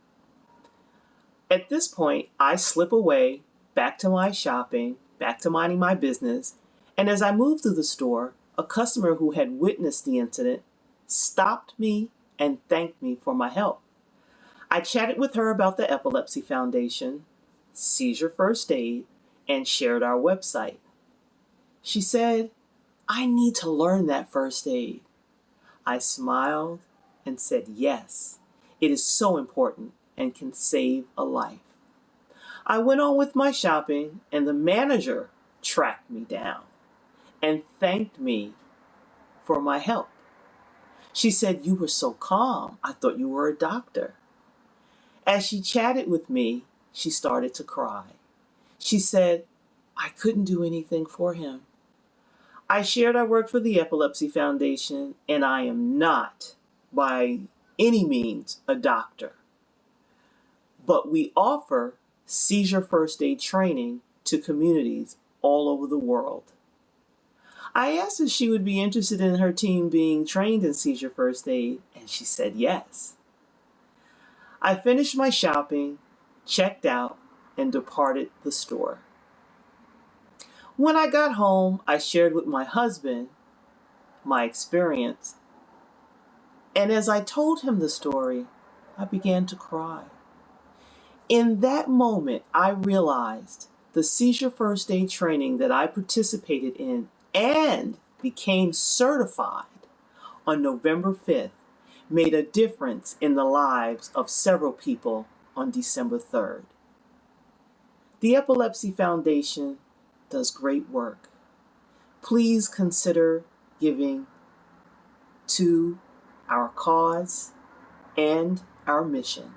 At this point, I slip away, back to my shopping, back to minding my business, and as I moved through the store, a customer who had witnessed the incident stopped me and thanked me for my help. I chatted with her about the Epilepsy Foundation, Seizure First Aid, and shared our website. She said, "I need to learn that first aid." I smiled and said, "Yes, it is so important and can save a life." I went on with my shopping, and the manager tracked me down and thanked me for my help. She said, "You were so calm. I thought you were a doctor." As she chatted with me, she started to cry. She said, "I couldn't do anything for him." I shared I work for the Epilepsy Foundation, and I am not, by any means, a doctor. But we offer seizure first aid training to communities all over the world. I asked if she would be interested in her team being trained in seizure first aid, and she said yes. I finished my shopping, checked out, and departed the store. When I got home, I shared with my husband my experience, and as I told him the story, I began to cry. In that moment, I realized the seizure first aid training that I participated in and became certified on November 5th made a difference in the lives of several people on December 3rd. The Epilepsy Foundation does great work. Please consider giving to our cause and our mission.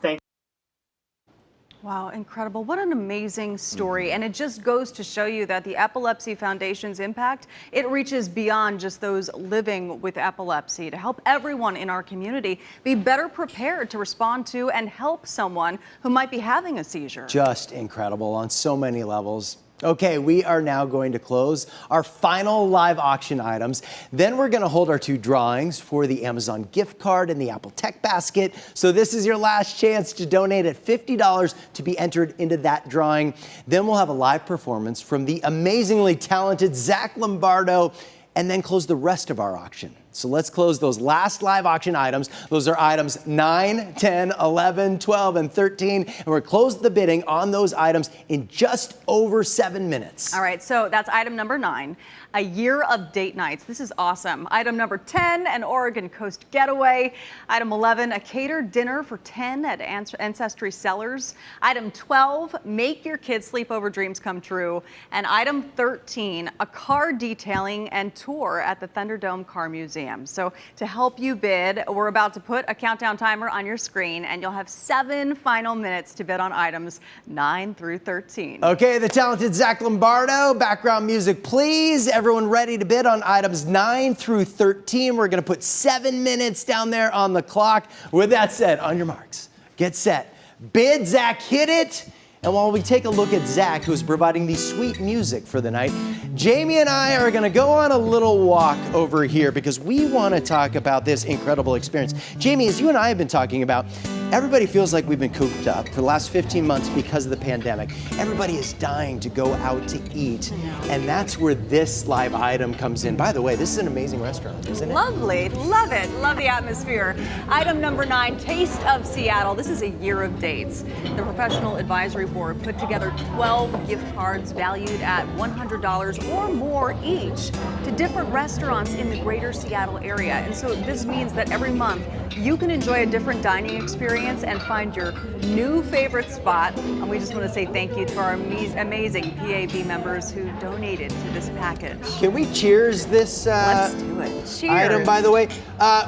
Thank you. Wow, incredible. What an amazing story. And it just goes to show you that the Epilepsy Foundation's impact, it reaches beyond just those living with epilepsy to help everyone in our community be better prepared to respond to and help someone who might be having a seizure. Just incredible on so many levels. Okay, we are now going to close our final live auction items. Then we're going to hold our 2 drawings for the Amazon gift card and the Apple Tech basket. So this is your last chance to donate at $50 to be entered into that drawing. Then we'll have a live performance from the amazingly talented Zach Lombardo, and then close the rest of our auction. So let's close those last live auction items. Those are items 9, 10, 11, 12, and 13. And we're close the bidding on those items in just over 7 minutes. All right, so that's item number 9, a year of date nights. This is awesome. Item number 10, an Oregon Coast getaway. Item 11, a catered dinner for 10 at Ancestry Cellars. Item 12, make your kids' sleepover dreams come true. And item 13, a car detailing and tour at the Thunderdome Car Museum. So to help you bid, we're about to put a countdown timer on your screen, and you'll have 7 final minutes to bid on items 9 through 13. Okay, the talented Zach Lombardo, background music please. Everyone ready to bid on items 9 through 13. We're going to put 7 minutes down there on the clock. With that said, on your marks, get set, bid. Zach, hit it. And while we take a look at Zach, who's providing the sweet music for the night, Jamie and I are going to go on a little walk over here because we want to talk about this incredible experience. Jamie, as you and I have been talking about, everybody feels like we've been cooped up for the last 15 months because of the pandemic. Everybody is dying to go out to eat, and that's where this live item comes in. By the way, this is an amazing restaurant, isn't it? Lovely, love it, love the atmosphere. Item number 9, Taste of Seattle. This is a year of dates. The Professional Advisory Board put together 12 gift cards valued at $100 or more each to different restaurants in the greater Seattle area. And so this means that every month you can enjoy a different dining experience and find your new favorite spot. And we just want to say thank you to our amazing PAB members who donated to this package. Can we cheers this Let's do it. Cheers. item, by the way?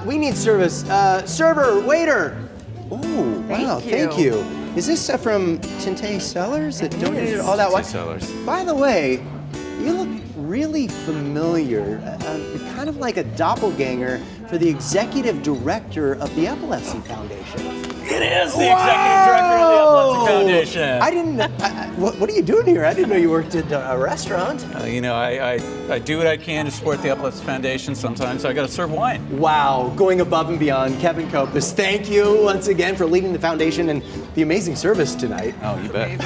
We need service. Server, waiter. Oh, wow, thank you. Is this from Tinte Cellars that donated all that? Tinte Cellars. By the way, you look really familiar, kind of like a doppelganger for the executive director of the Epilepsy Foundation. It is the executive director of the Epilepsy Foundation. I didn't. What are you doing here? I didn't know you worked at a restaurant. You know, I do what I can to support the Epilepsy Foundation. Sometimes I got to serve wine. Wow, going above and beyond. Kevin Kopis, thank you once again for leading the foundation and the amazing service tonight. Oh, you bet.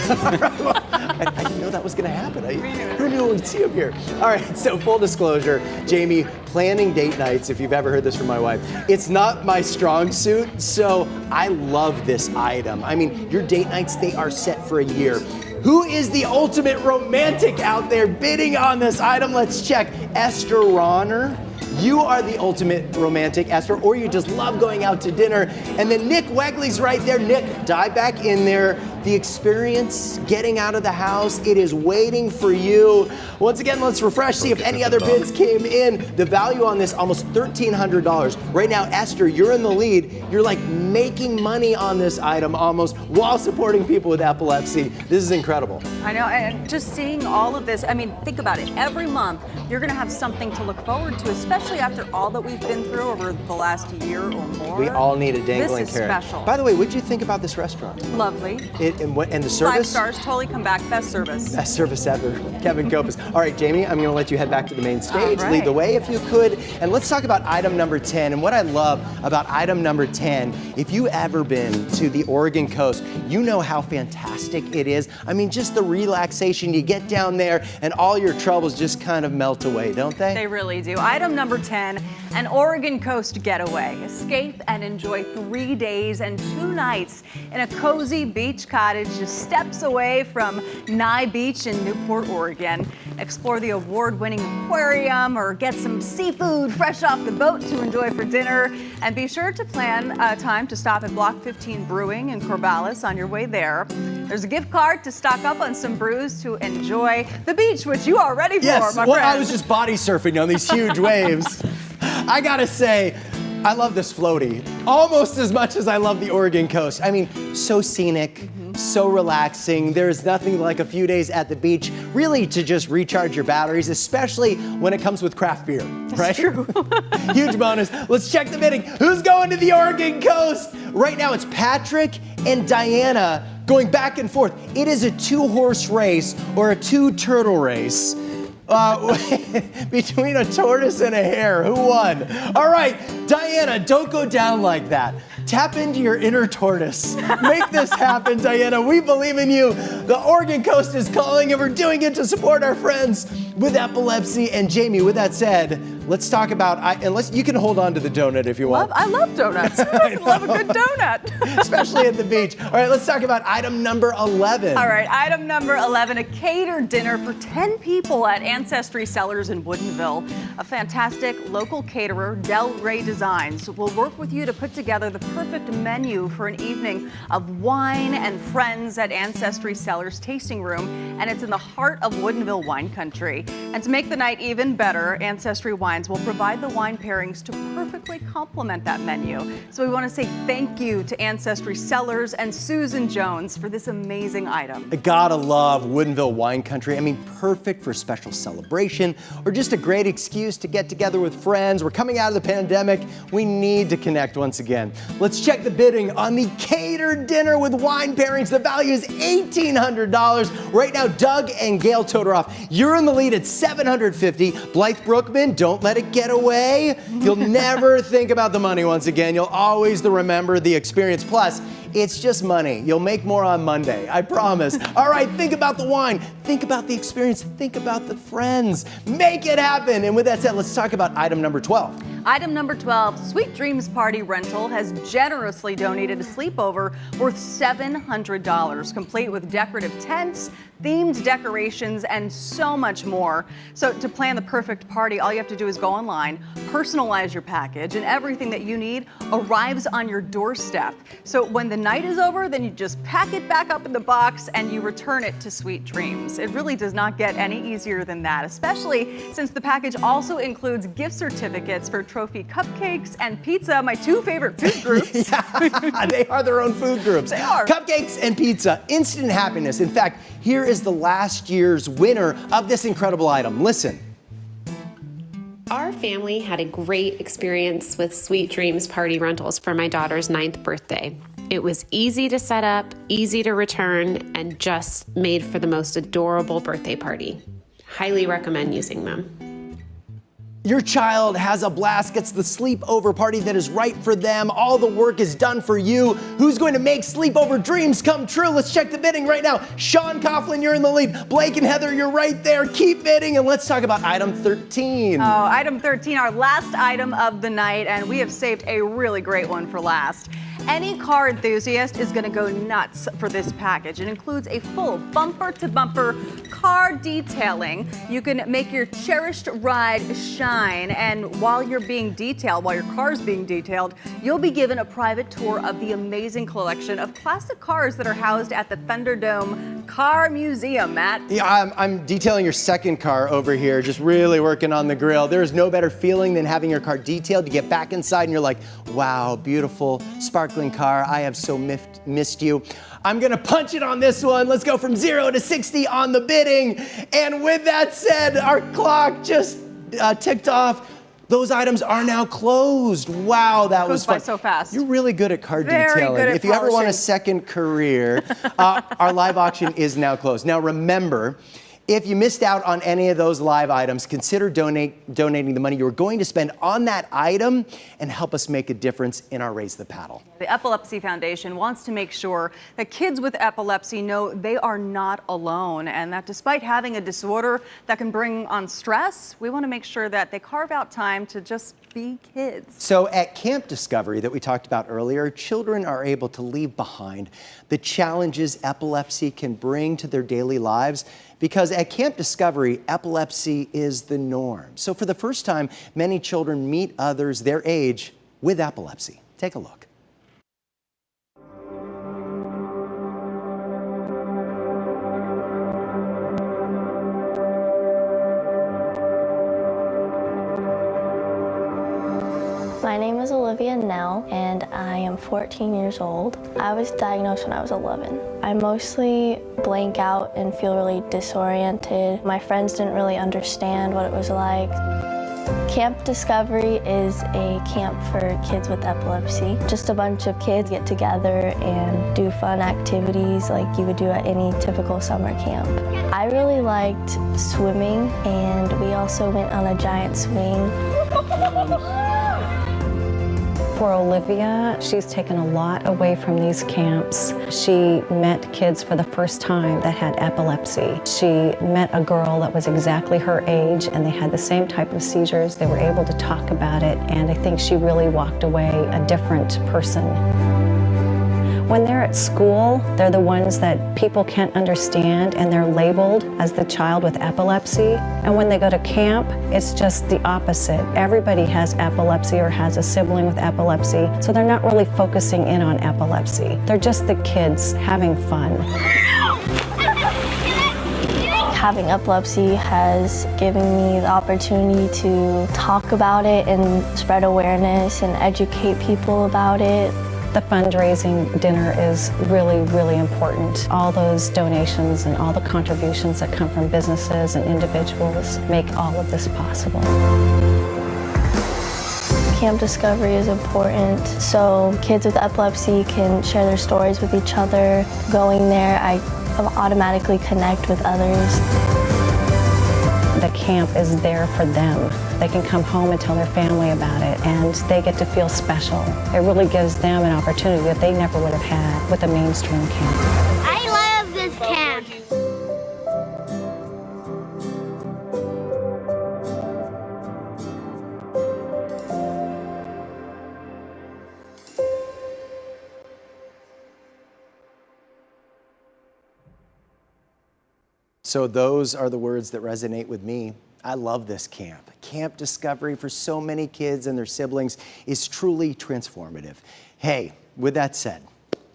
I didn't know that was going to happen. Who knew we'd see him here? All right, so full disclosure, Jamie, planning date nights, if you've ever heard this from my wife, it's not my strong suit, so I love this item. I mean, your date nights, they are set for a year. Who is the ultimate romantic out there bidding on this item? Let's check. Esther Ronner. You are the ultimate romantic, Esther, or you just love going out to dinner. And then Nick Wegley's right there. Nick, dive back in there. The experience, getting out of the house, it is waiting for you. Once again, let's refresh, see if any other bids came in. The value on this, almost $1,300. Right now, Esther, you're in the lead. You're like making money on this item almost while supporting people with epilepsy. This is incredible. I know, and just seeing all of this, I mean, think about it. Every month, you're going to have something to look forward to, especially after all that we've been through over the last year or more. We all need a dangling This is carrot. special. By the way, what did you think about this restaurant? Lovely. And the service? 5 stars, totally come back. Best service. Best service ever. Kevin Kopis. All right, Jamie, I'm going to let you head back to the main stage. All right. Lead the way if you could. And let's talk about item number 10. And what I love about item number 10, if you ever been to the Oregon coast, you know how fantastic it is. I mean, just the relaxation. You get down there and all your troubles just kind of melt away, don't they? They really do. Item number 10, an Oregon coast getaway. Escape and enjoy 3 days and 2 nights in a cozy beach cottage just steps away from Nye Beach in Newport, Oregon. Explore the award-winning aquarium or get some seafood fresh off the boat to enjoy for dinner. And be sure to plan time to stop at Block 15 Brewing in Corvallis on your way there. There's a gift card to stock up on some brews to enjoy the beach, which you are ready for, my friend. I was just body surfing on these huge waves. I gotta say, I love this floaty almost as much as I love the Oregon coast. I mean, so scenic, so relaxing. There's nothing like a few days at the beach really to just recharge your batteries, especially when it comes with craft beer, right? That's true. Huge bonus. Let's check the bidding. Who's going to the Oregon coast? Right now it's Patrick and Diana going back and forth. It is a 2-horse race or a 2-turtle race. Between a tortoise and a hare, who won? All right, Diana, don't go down like that. Tap into your inner tortoise. Make this happen, Diana. We believe in you. The Oregon coast is calling, and we're doing it to support our friends with epilepsy. And Jamie, with that said, let's talk about, unless you can hold on to the donut if you want. I love donuts. Who doesn't love a good donut? Especially at the beach. All right, let's talk about item number 11. All right, item number 11, a catered dinner for 10 people at Ancestry Cellars in Woodinville. A fantastic local caterer, Del Rey Designs, will work with you to put together the perfect menu for an evening of wine and friends at Ancestry Cellars Tasting Room, and it's in the heart of Woodinville wine country. And to make the night even better, Ancestry Wines will provide the wine pairings to perfectly complement that menu. So we want to say thank you to Ancestry Cellars and Susan Jones for this amazing item. I gotta love Woodinville wine country. I mean, perfect for special celebration or just a great excuse to get together with friends. We're coming out of the pandemic. We need to connect once again. Let's check the bidding on the catered dinner with wine pairings. The value is $1,800. Right now, Doug and Gail Todoroff, you're in the lead at $750. Blythe Brookman, don't let it get away. You'll never think about the money once again. You'll always remember the experience. Plus, it's just money. You'll make more on Monday, I promise. All right, think about the wine. Think about the experience. Think about the friends. Make it happen. And with that said, let's talk about item number 12. Item number 12, Sweet Dreams Party Rental has generously donated a sleepover worth $700, complete with decorative tents, themed decorations, and so much more. So to plan the perfect party, all you have to do is go online, personalize your package, and everything that you need arrives on your doorstep. So when the night is over, then you just pack it back up in the box and you return it to Sweet Dreams. It really does not get any easier than that, especially since the package also includes gift certificates for trophy cupcakes and pizza, my two favorite food groups. They are their own food groups. They are. Cupcakes and pizza, instant happiness. In fact, here is the last year's winner of this incredible item. Listen. Our family had a great experience with Sweet Dreams Party Rentals for my daughter's 9th birthday. It was easy to set up, easy to return, and just made for the most adorable birthday party. Highly recommend using them. Your child has a blast, gets the sleepover party that is right for them. All the work is done for you. Who's going to make sleepover dreams come true? Let's check the bidding right now. Sean Coughlin, you're in the lead. Blake and Heather, you're right there. Keep bidding, and let's talk about item 13. Oh, item 13, our last item of the night, and we have saved a really great one for last. Any car enthusiast is going to go nuts for this package. It includes a full bumper-to-bumper car detailing. You can make your cherished ride shine, and while you're being detailed, while your car's being detailed, you'll be given a private tour of the amazing collection of classic cars that are housed at the Thunderdome Car Museum, Matt. Yeah, I'm detailing your second car over here, just really working on the grill. There's no better feeling than having your car detailed. You get back inside and you're like, wow, beautiful, sparkling car. I have so missed you. I'm gonna punch it on this one. Let's go from 0 to 60 on the bidding. And with that said, our clock just ticked off. Those items are now closed. Wow, that was fun. Goes by so fast. You're really good at car Very detailing. good at If you ever want a polishing. second career, our live auction is now closed. Now remember, if you missed out on any of those live items, consider donating the money you were going to spend on that item and help us make a difference in our Raise the Paddle. The Epilepsy Foundation wants to make sure that kids with epilepsy know they are not alone, and that despite having a disorder that can bring on stress, we want to make sure that they carve out time to just be kids. So at Camp Discovery that we talked about earlier, children are able to leave behind the challenges epilepsy can bring to their daily lives, because at Camp Discovery, epilepsy is the norm. So for the first time, many children meet others their age with epilepsy. Take a look. My name is Olivia Nell, and I am 14 years old. I was diagnosed when I was 11. I mostly blank out and feel really disoriented. My friends didn't really understand what it was like. Camp Discovery is a camp for kids with epilepsy. Just a bunch of kids get together and do fun activities like you would do at any typical summer camp. I really liked swimming, and we also went on a giant swing. For Olivia, she's taken a lot away from these camps. She met kids for the first time that had epilepsy. She met a girl that was exactly her age, and they had the same type of seizures. They were able to talk about it, and I think she really walked away a different person. When they're at school, they're the ones that people can't understand, and they're labeled as the child with epilepsy. And when they go to camp, it's just the opposite. Everybody has epilepsy or has a sibling with epilepsy, so they're not really focusing in on epilepsy. They're just the kids having fun. Having epilepsy has given me the opportunity to talk about it and spread awareness and educate people about it. The fundraising dinner is really, really important. All those donations and all the contributions that come from businesses and individuals make all of this possible. Camp Discovery is important so kids with epilepsy can share their stories with each other. Going there, I automatically connect with others. The camp is there for them. They can come home and tell their family about it, and they get to feel special. It really gives them an opportunity that they never would have had with a mainstream camp. I love this camp. So those are the words that resonate with me. I love this camp. Camp Discovery for so many kids and their siblings is truly transformative. Hey, with that said,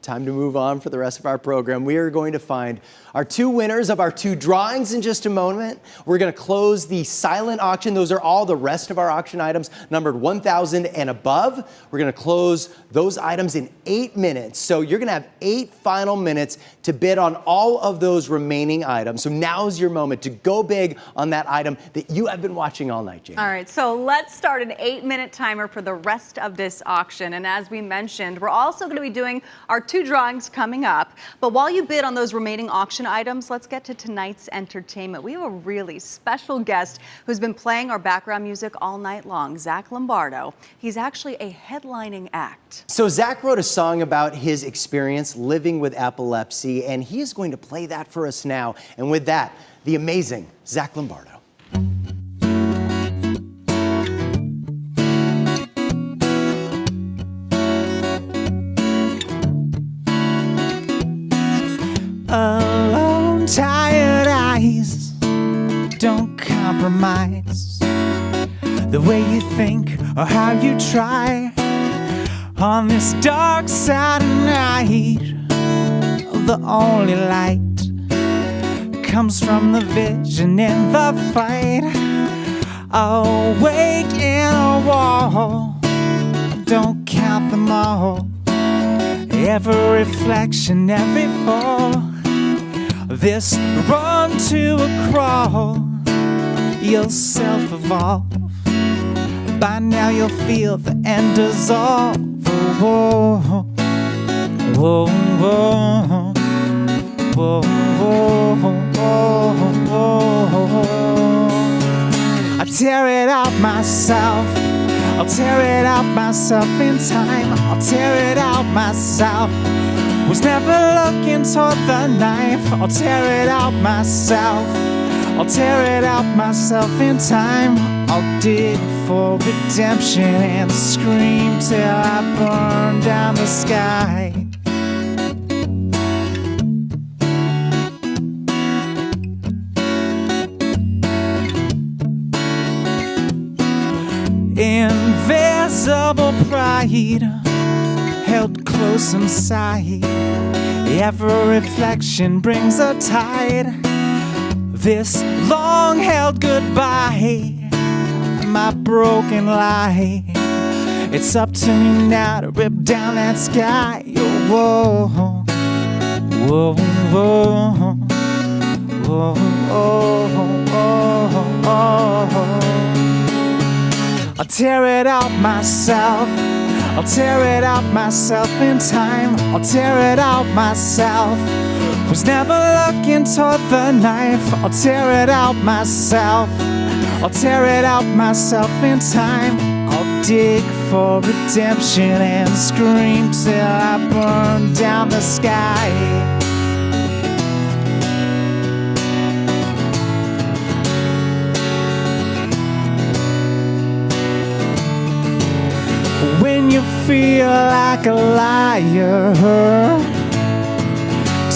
time to move on for the rest of our program. We are going to find our 2 winners of our 2 drawings in just a moment. We're going to close the silent auction. Those are all the rest of our auction items numbered 1,000 and above. We're going to close those items in 8 minutes. So you're going to have 8 final minutes to bid on all of those remaining items. So now's your moment to go big on that item that you have been watching all night, Jamie. All right, so let's start an 8-minute timer for the rest of this auction. And as we mentioned, we're also going to be doing our 2 drawings coming up. But while you bid on those remaining auction items, let's get to tonight's entertainment. We have a really special guest who's been playing our background music all night long, Zach Lombardo. He's actually a headlining act. So Zach wrote a song about his experience living with epilepsy, and he is going to play that for us now. And with that, the amazing Zach Lombardo. Alone, tired eyes don't compromise the way you think or how you try on this dark side of night. The only light comes from the vision in the fight. Awake in a wall, don't count them all. Every reflection, every fall. This run to a crawl, you'll self-evolve. By now you'll feel the end dissolve. Whoa, whoa, whoa, whoa, whoa, whoa. I tear it out myself. I'll tear it out myself in time. I'll tear it out myself. Was never looking toward the knife. I'll tear it out myself. I'll tear it out myself in time. I'll dig for redemption and scream till I burn down the sky. Invisible pride held close inside. Every reflection brings a tide. This long-held goodbye, my broken lie. It's up to me now to rip down that sky. Whoa, whoa, whoa, whoa, whoa. I'll tear it out myself. I'll tear it out myself in time. I'll tear it out myself. Was never looking toward the knife. I'll tear it out myself. I'll tear it out myself in time. I'll dig for redemption and scream till I burn down the sky. When you feel like a liar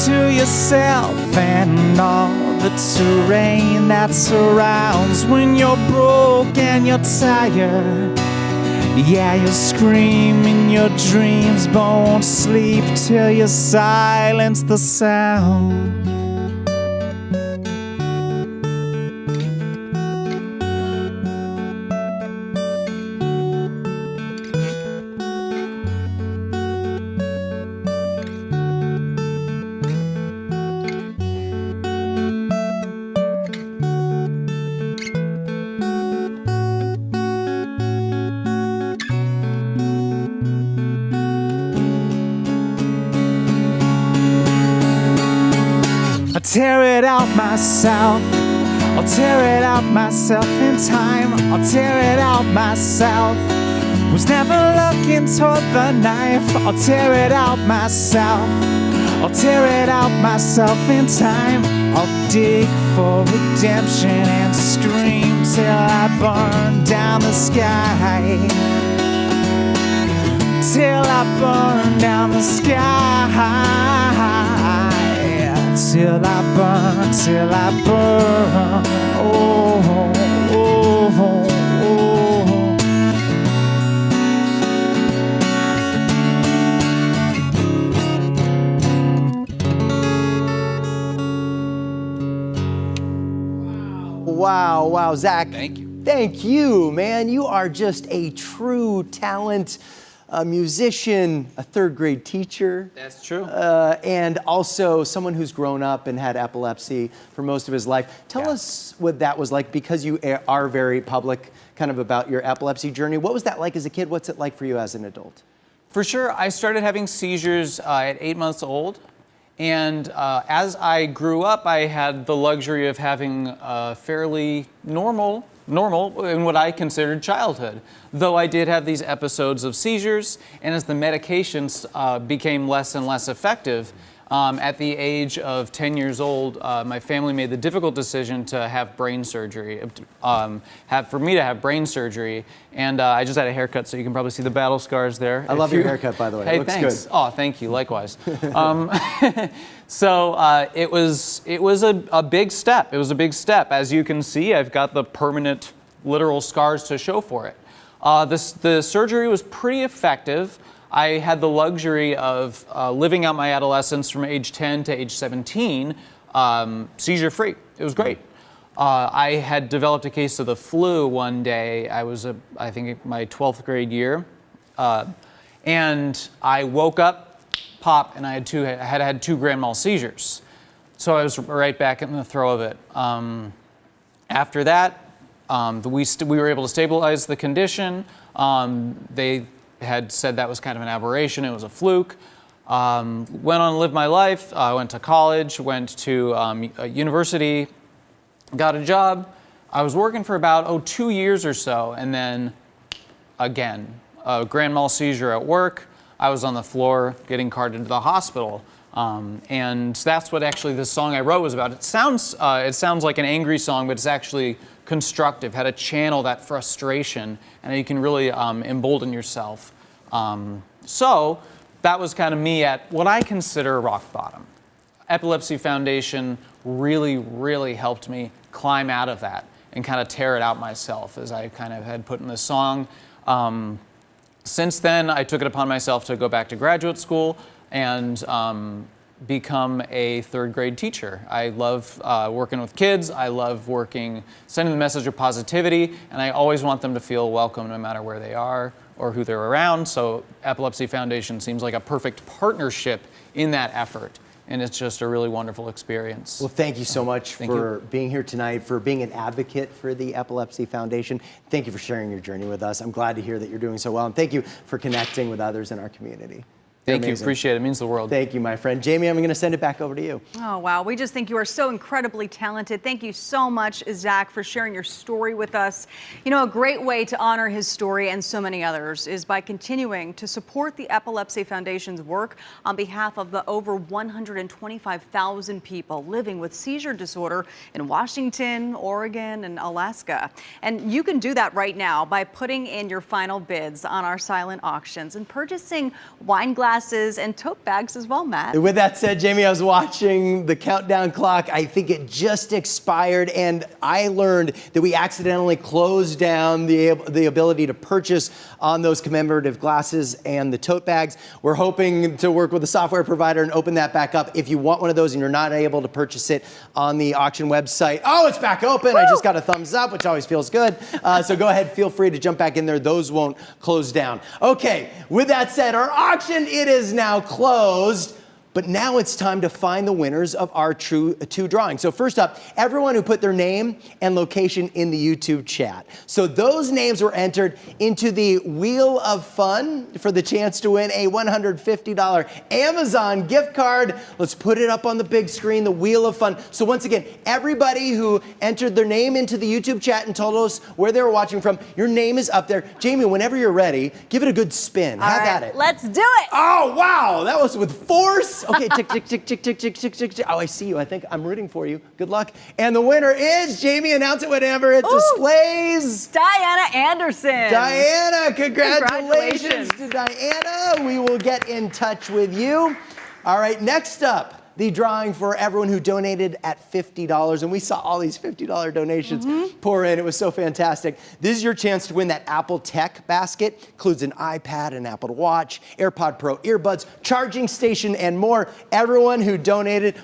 to yourself and all the terrain that surrounds. When you're broke and you're tired, yeah, you'll scream in your dreams, but won't sleep till you silence the sound. I'll tear it out myself. I'll tear it out myself in time. I'll tear it out myself. Was never looking toward the knife. I'll tear it out myself. I'll tear it out myself in time. I'll dig for redemption and scream till I burn down the sky. Till I burn down the sky. till I burn, till I burn. Oh, oh, oh, oh. Wow, Zach. Thank you. Thank you, man. You are just a true talent, a musician, a third grade teacher. That's true. And also someone who's grown up and had epilepsy for most of his life. Tell us what that was like, because you are very public kind of about your epilepsy journey. What was that like as a kid? What's it like for you as an adult? For sure, I started having seizures at 8 months old. And as I grew up, I had the luxury of having a fairly normal in what I considered childhood. Though I did have these episodes of seizures, and as the medications became less and less effective, at the age of 10 years old, my family made the difficult decision to have brain surgery, for me to have brain surgery. And I just had a haircut, so you can probably see the battle scars there. I love your haircut, by the way. Hey, It looks thanks. good. Oh, thank you. Likewise. So it was a big step. It was a big step. As you can see, I've got the permanent, literal scars to show for it. The surgery was pretty effective. I had the luxury of living out my adolescence from age 10 to age 17, seizure-free. It was great. I had developed a case of the flu one day. I was, I think, my 12th grade year. And I woke up, pop, and I had two grand mal seizures. So I was right back in the throw of it. After that, we were able to stabilize the condition. They had said that was kind of an aberration, it was a fluke. Went on to live my life, went to college, went to a university, got a job. I was working for about 2 years or so, and then again, a grand mal seizure at work. I was on the floor getting carted to the hospital. And that's what actually this song I wrote was about. It sounds like an angry song, but it's actually constructive, how to channel that frustration, and you can really embolden yourself. So that was kind of me at what I consider rock bottom. Epilepsy Foundation really, really helped me climb out of that and kind of tear it out myself, as I kind of had put in the song. Since then, I took it upon myself to go back to graduate school and become a third grade teacher. I love working with kids. I love sending the message of positivity, and I always want them to feel welcome no matter where they are or who they're around. So Epilepsy Foundation seems like a perfect partnership in that effort. And it's just a really wonderful experience. Well, thank you so much for being here tonight, for being an advocate for the Epilepsy Foundation. Thank you for sharing your journey with us. I'm glad to hear that you're doing so well, and thank you for connecting with others in our community. Thank you. Appreciate it. It means the world. Thank you, my friend. Jamie, I'm going to send it back over to you. Oh, wow. We just think you are so incredibly talented. Thank you so much, Zach, for sharing your story with us. You know, a great way to honor his story and so many others is by continuing to support the Epilepsy Foundation's work on behalf of the over 125,000 people living with seizure disorder in Washington, Oregon, and Alaska. And you can do that right now by putting in your final bids on our silent auctions and purchasing wine glasses and tote bags as well, Matt. With that said, Jamie, I was watching the countdown clock. I think it just expired, and I learned that we accidentally closed down the ability to purchase on those commemorative glasses and the tote bags. We're hoping to work with a software provider and open that back up. If you want one of those and you're not able to purchase it on the auction website, oh, it's back open. Woo! I just got a thumbs up, which always feels good. So go ahead, feel free to jump back in there. Those won't close down. Okay, with that said, our auction, it is now closed. But now it's time to find the winners of our two drawings. So first up, everyone who put their name and location in the YouTube chat. So those names were entered into the Wheel of Fun for the chance to win a $150 Amazon gift card. Let's put it up on the big screen, the Wheel of Fun. So once again, everybody who entered their name into the YouTube chat and told us where they were watching from, your name is up there. Jamie, whenever you're ready, give it a good spin. Have at it. Let's do it. Oh, wow. That was with force. Okay, tick, tick, tick, tick, tick, tick, tick, tick, tick. Oh, I see you. I think I'm rooting for you. Good luck. And the winner is, Jamie, announce it whenever it displays. Diana Anderson. Diana, congratulations to Diana. We will get in touch with you. All right, next up, the drawing for everyone who donated at $50. And we saw all these $50 donations pour in. It was so fantastic. This is your chance to win that Apple Tech basket. Includes an iPad, an Apple Watch, AirPod Pro earbuds, charging station, and more. Everyone who donated,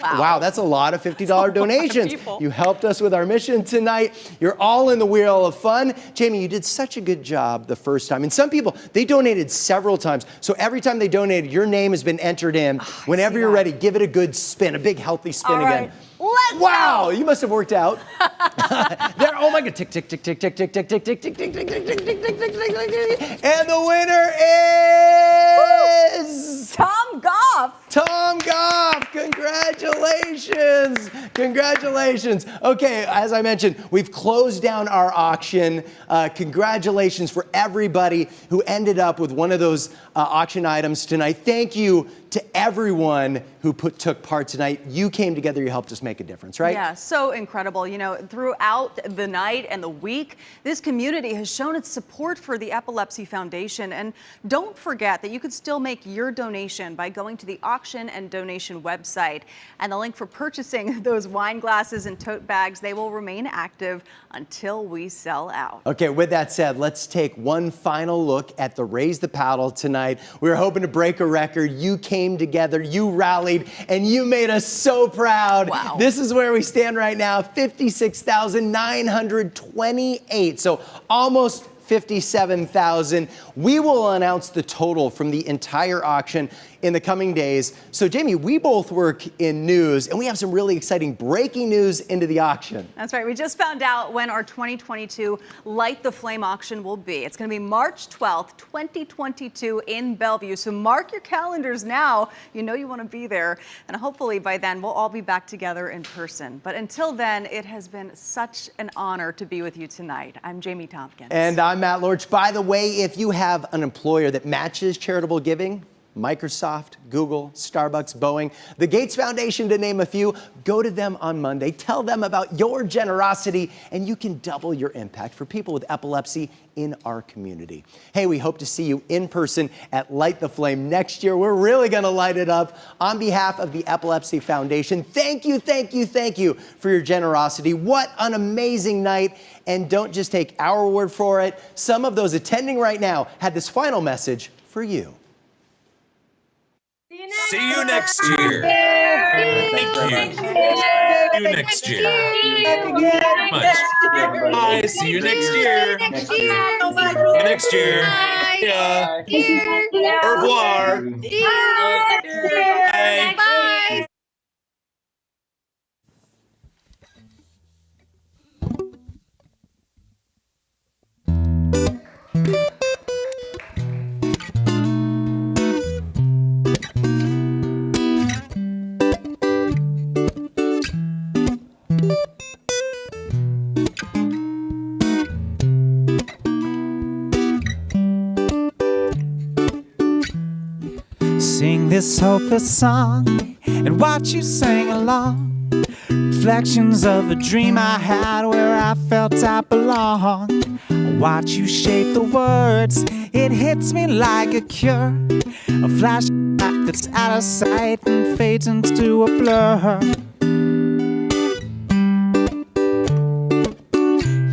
wow, that's a lot of $50 donations. You helped us with our mission tonight. You're all in the wheel of fun. Jamie, you did such a good job the first time. And some people, they donated several times. So every time they donated, your name has been entered in. Whenever you're ready, give it a good spin, a big healthy spin again. Wow, you must have worked out. There, oh my God, tick, tick, tick, tick, tick, tick, tick, tick, tick, tick, tick, tick, tick, tick, tick, tick, tick, tick, tick. And the winner is Tom Goff. Tom Goff, congratulations. Congratulations. Okay, as I mentioned, we've closed down our auction. Congratulations for everybody who ended up with one of those auction items tonight. Thank you to everyone who took part tonight. You came together, you helped us make a difference, right? Yeah, so incredible. You know, throughout the night and the week, this community has shown its support for the Epilepsy Foundation. And don't forget that you could still make your donation by going to the auction and donation website. And the link for purchasing those wine glasses and tote bags, they will remain active until we sell out. Okay, with that said, let's take one final look at the Raise the Paddle tonight. We were hoping to break a record. You came together, you rallied, and you made us so proud. Wow. This is where we stand right now, 56,928. So almost 57,000. We will announce the total from the entire auction in the coming days. So Jamie, we both work in news and we have some really exciting breaking news into the auction. That's right. We just found out when our 2022 Light the Flame auction will be. It's going to be March 12th, 2022 in Bellevue. So mark your calendars now. You know you want to be there. And hopefully by then we'll all be back together in person. But until then, it has been such an honor to be with you tonight. I'm Jamie Tompkins. And I'm Matt Lorch. By the way, if you have an employer that matches charitable giving, Microsoft, Google, Starbucks, Boeing, the Gates Foundation, to name a few, go to them on Monday. Tell them about your generosity, and you can double your impact for people with epilepsy in our community. Hey, we hope to see you in person at Light the Flame next year. We're really going to light it up. On behalf of the Epilepsy Foundation, thank you, thank you, thank you for your generosity. What an amazing night. And don't just take our word for it. Some of those attending right now had this final message for you. See you next year. Thank you. See you next year. Much. Bye. See you next year. See you next year. Yeah. Au revoir. Bye. Bye. Sing this hopeless song and watch you sing along. Reflections of a dream I had where I felt I belonged. Watch you shape the words, it hits me like a cure. A flashback that's out of sight and fades into a blur.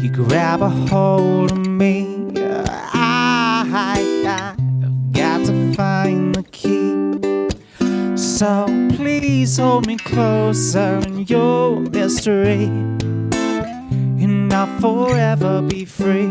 You grab a hold of me, I've got to find the key. So please hold me closer in your mystery, and I'll forever be free.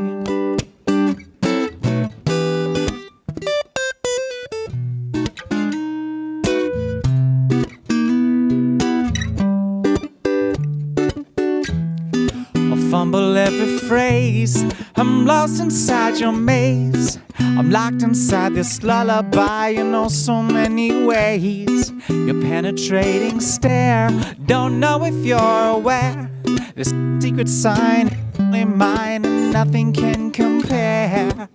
I'll fumble every phrase, I'm lost inside your maze. I'm locked inside this lullaby in oh so many ways. Your penetrating stare, don't know if you're aware. This secret sign is only mine and nothing can compare.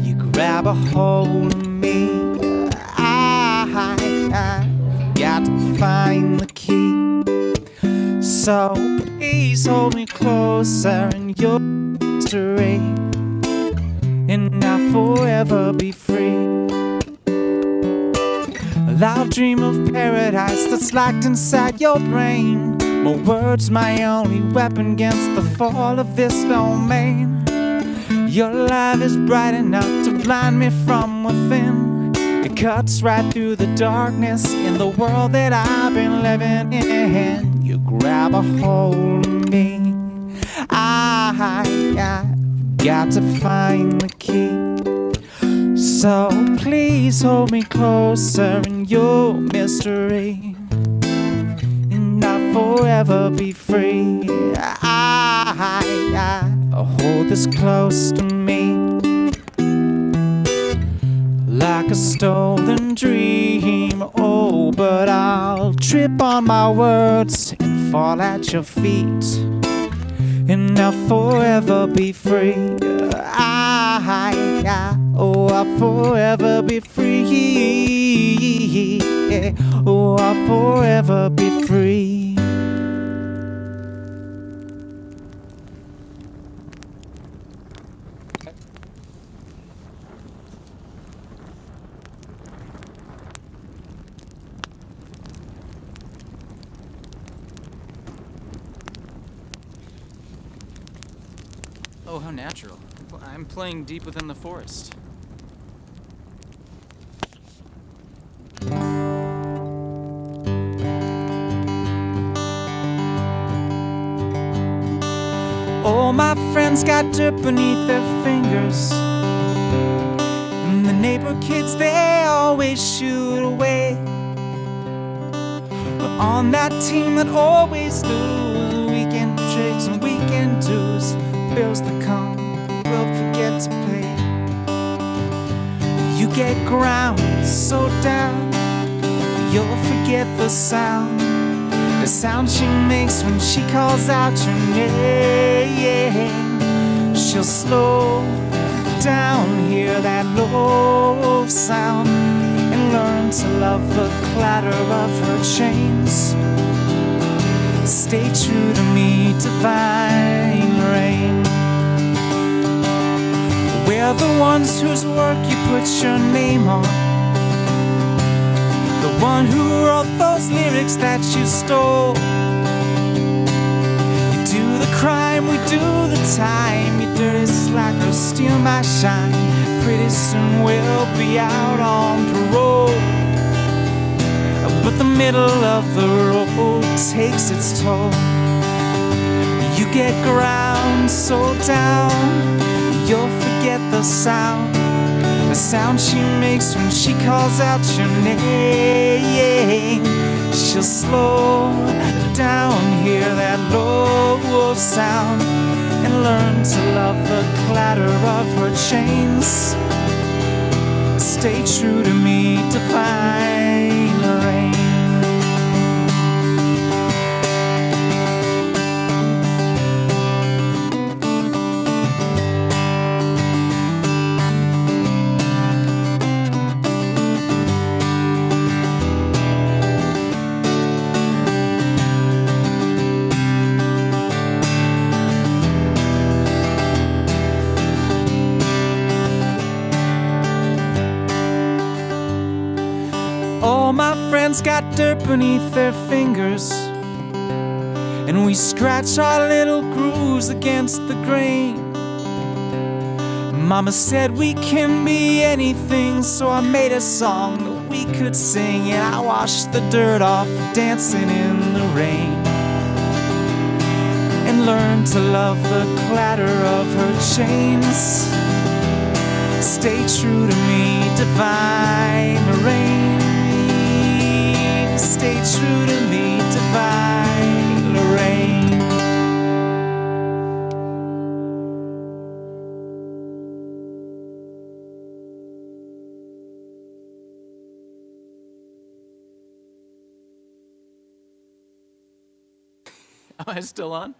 You grab a hold of me, I've got to find the key. So please hold me closer in your mystery, and I'll forever be free. loud dream of paradise that's locked inside your brain. My words, my only weapon against the fall of this domain. Your light is bright enough to blind me from within. It cuts right through the darkness in the world that I've been living in. You grab a hold of me. I've got to find the key. So please hold me closer in your mystery, and I'll forever be free. I hold this close to me, like a stolen dream. Oh, but I'll trip on my words and fall at your feet, and I'll forever be free. I'll forever be free. Oh, I'll forever be free. Oh, how natural. I'm playing deep within the forest. All my friends got dirt beneath their fingers, and the neighbor kids, they always shoot away. But on that team that always lose, weekend trades and weekend dues, bills that come, we'll forget to pay. You get ground so down, you'll forget the sound she makes when she calls out your name. She'll slow down, hear that low sound, and learn to love the clatter of her chains. Stay true to me, divine rain. We're the ones whose work you put your name on, the one who wrote those lyrics that you stole. You do the crime, we do the time. You dirty slacker, steal my shine. Pretty soon we'll be out on parole, but the middle of the road takes its toll. You get ground so down, you'll forget the sound she makes when she calls out your name. She'll slow down, hear that low sound, and learn to love the clatter of her chains. Stay true to me, divine rain. Got dirt beneath their fingers, and we scratch our little grooves against the grain. Mama said we can be anything, so I made a song that we could sing, and I washed the dirt off dancing in the rain, and learned to love the clatter of her chains. Stay true to me, divine rain. Stay true to me, divine Lorraine. Am I still on?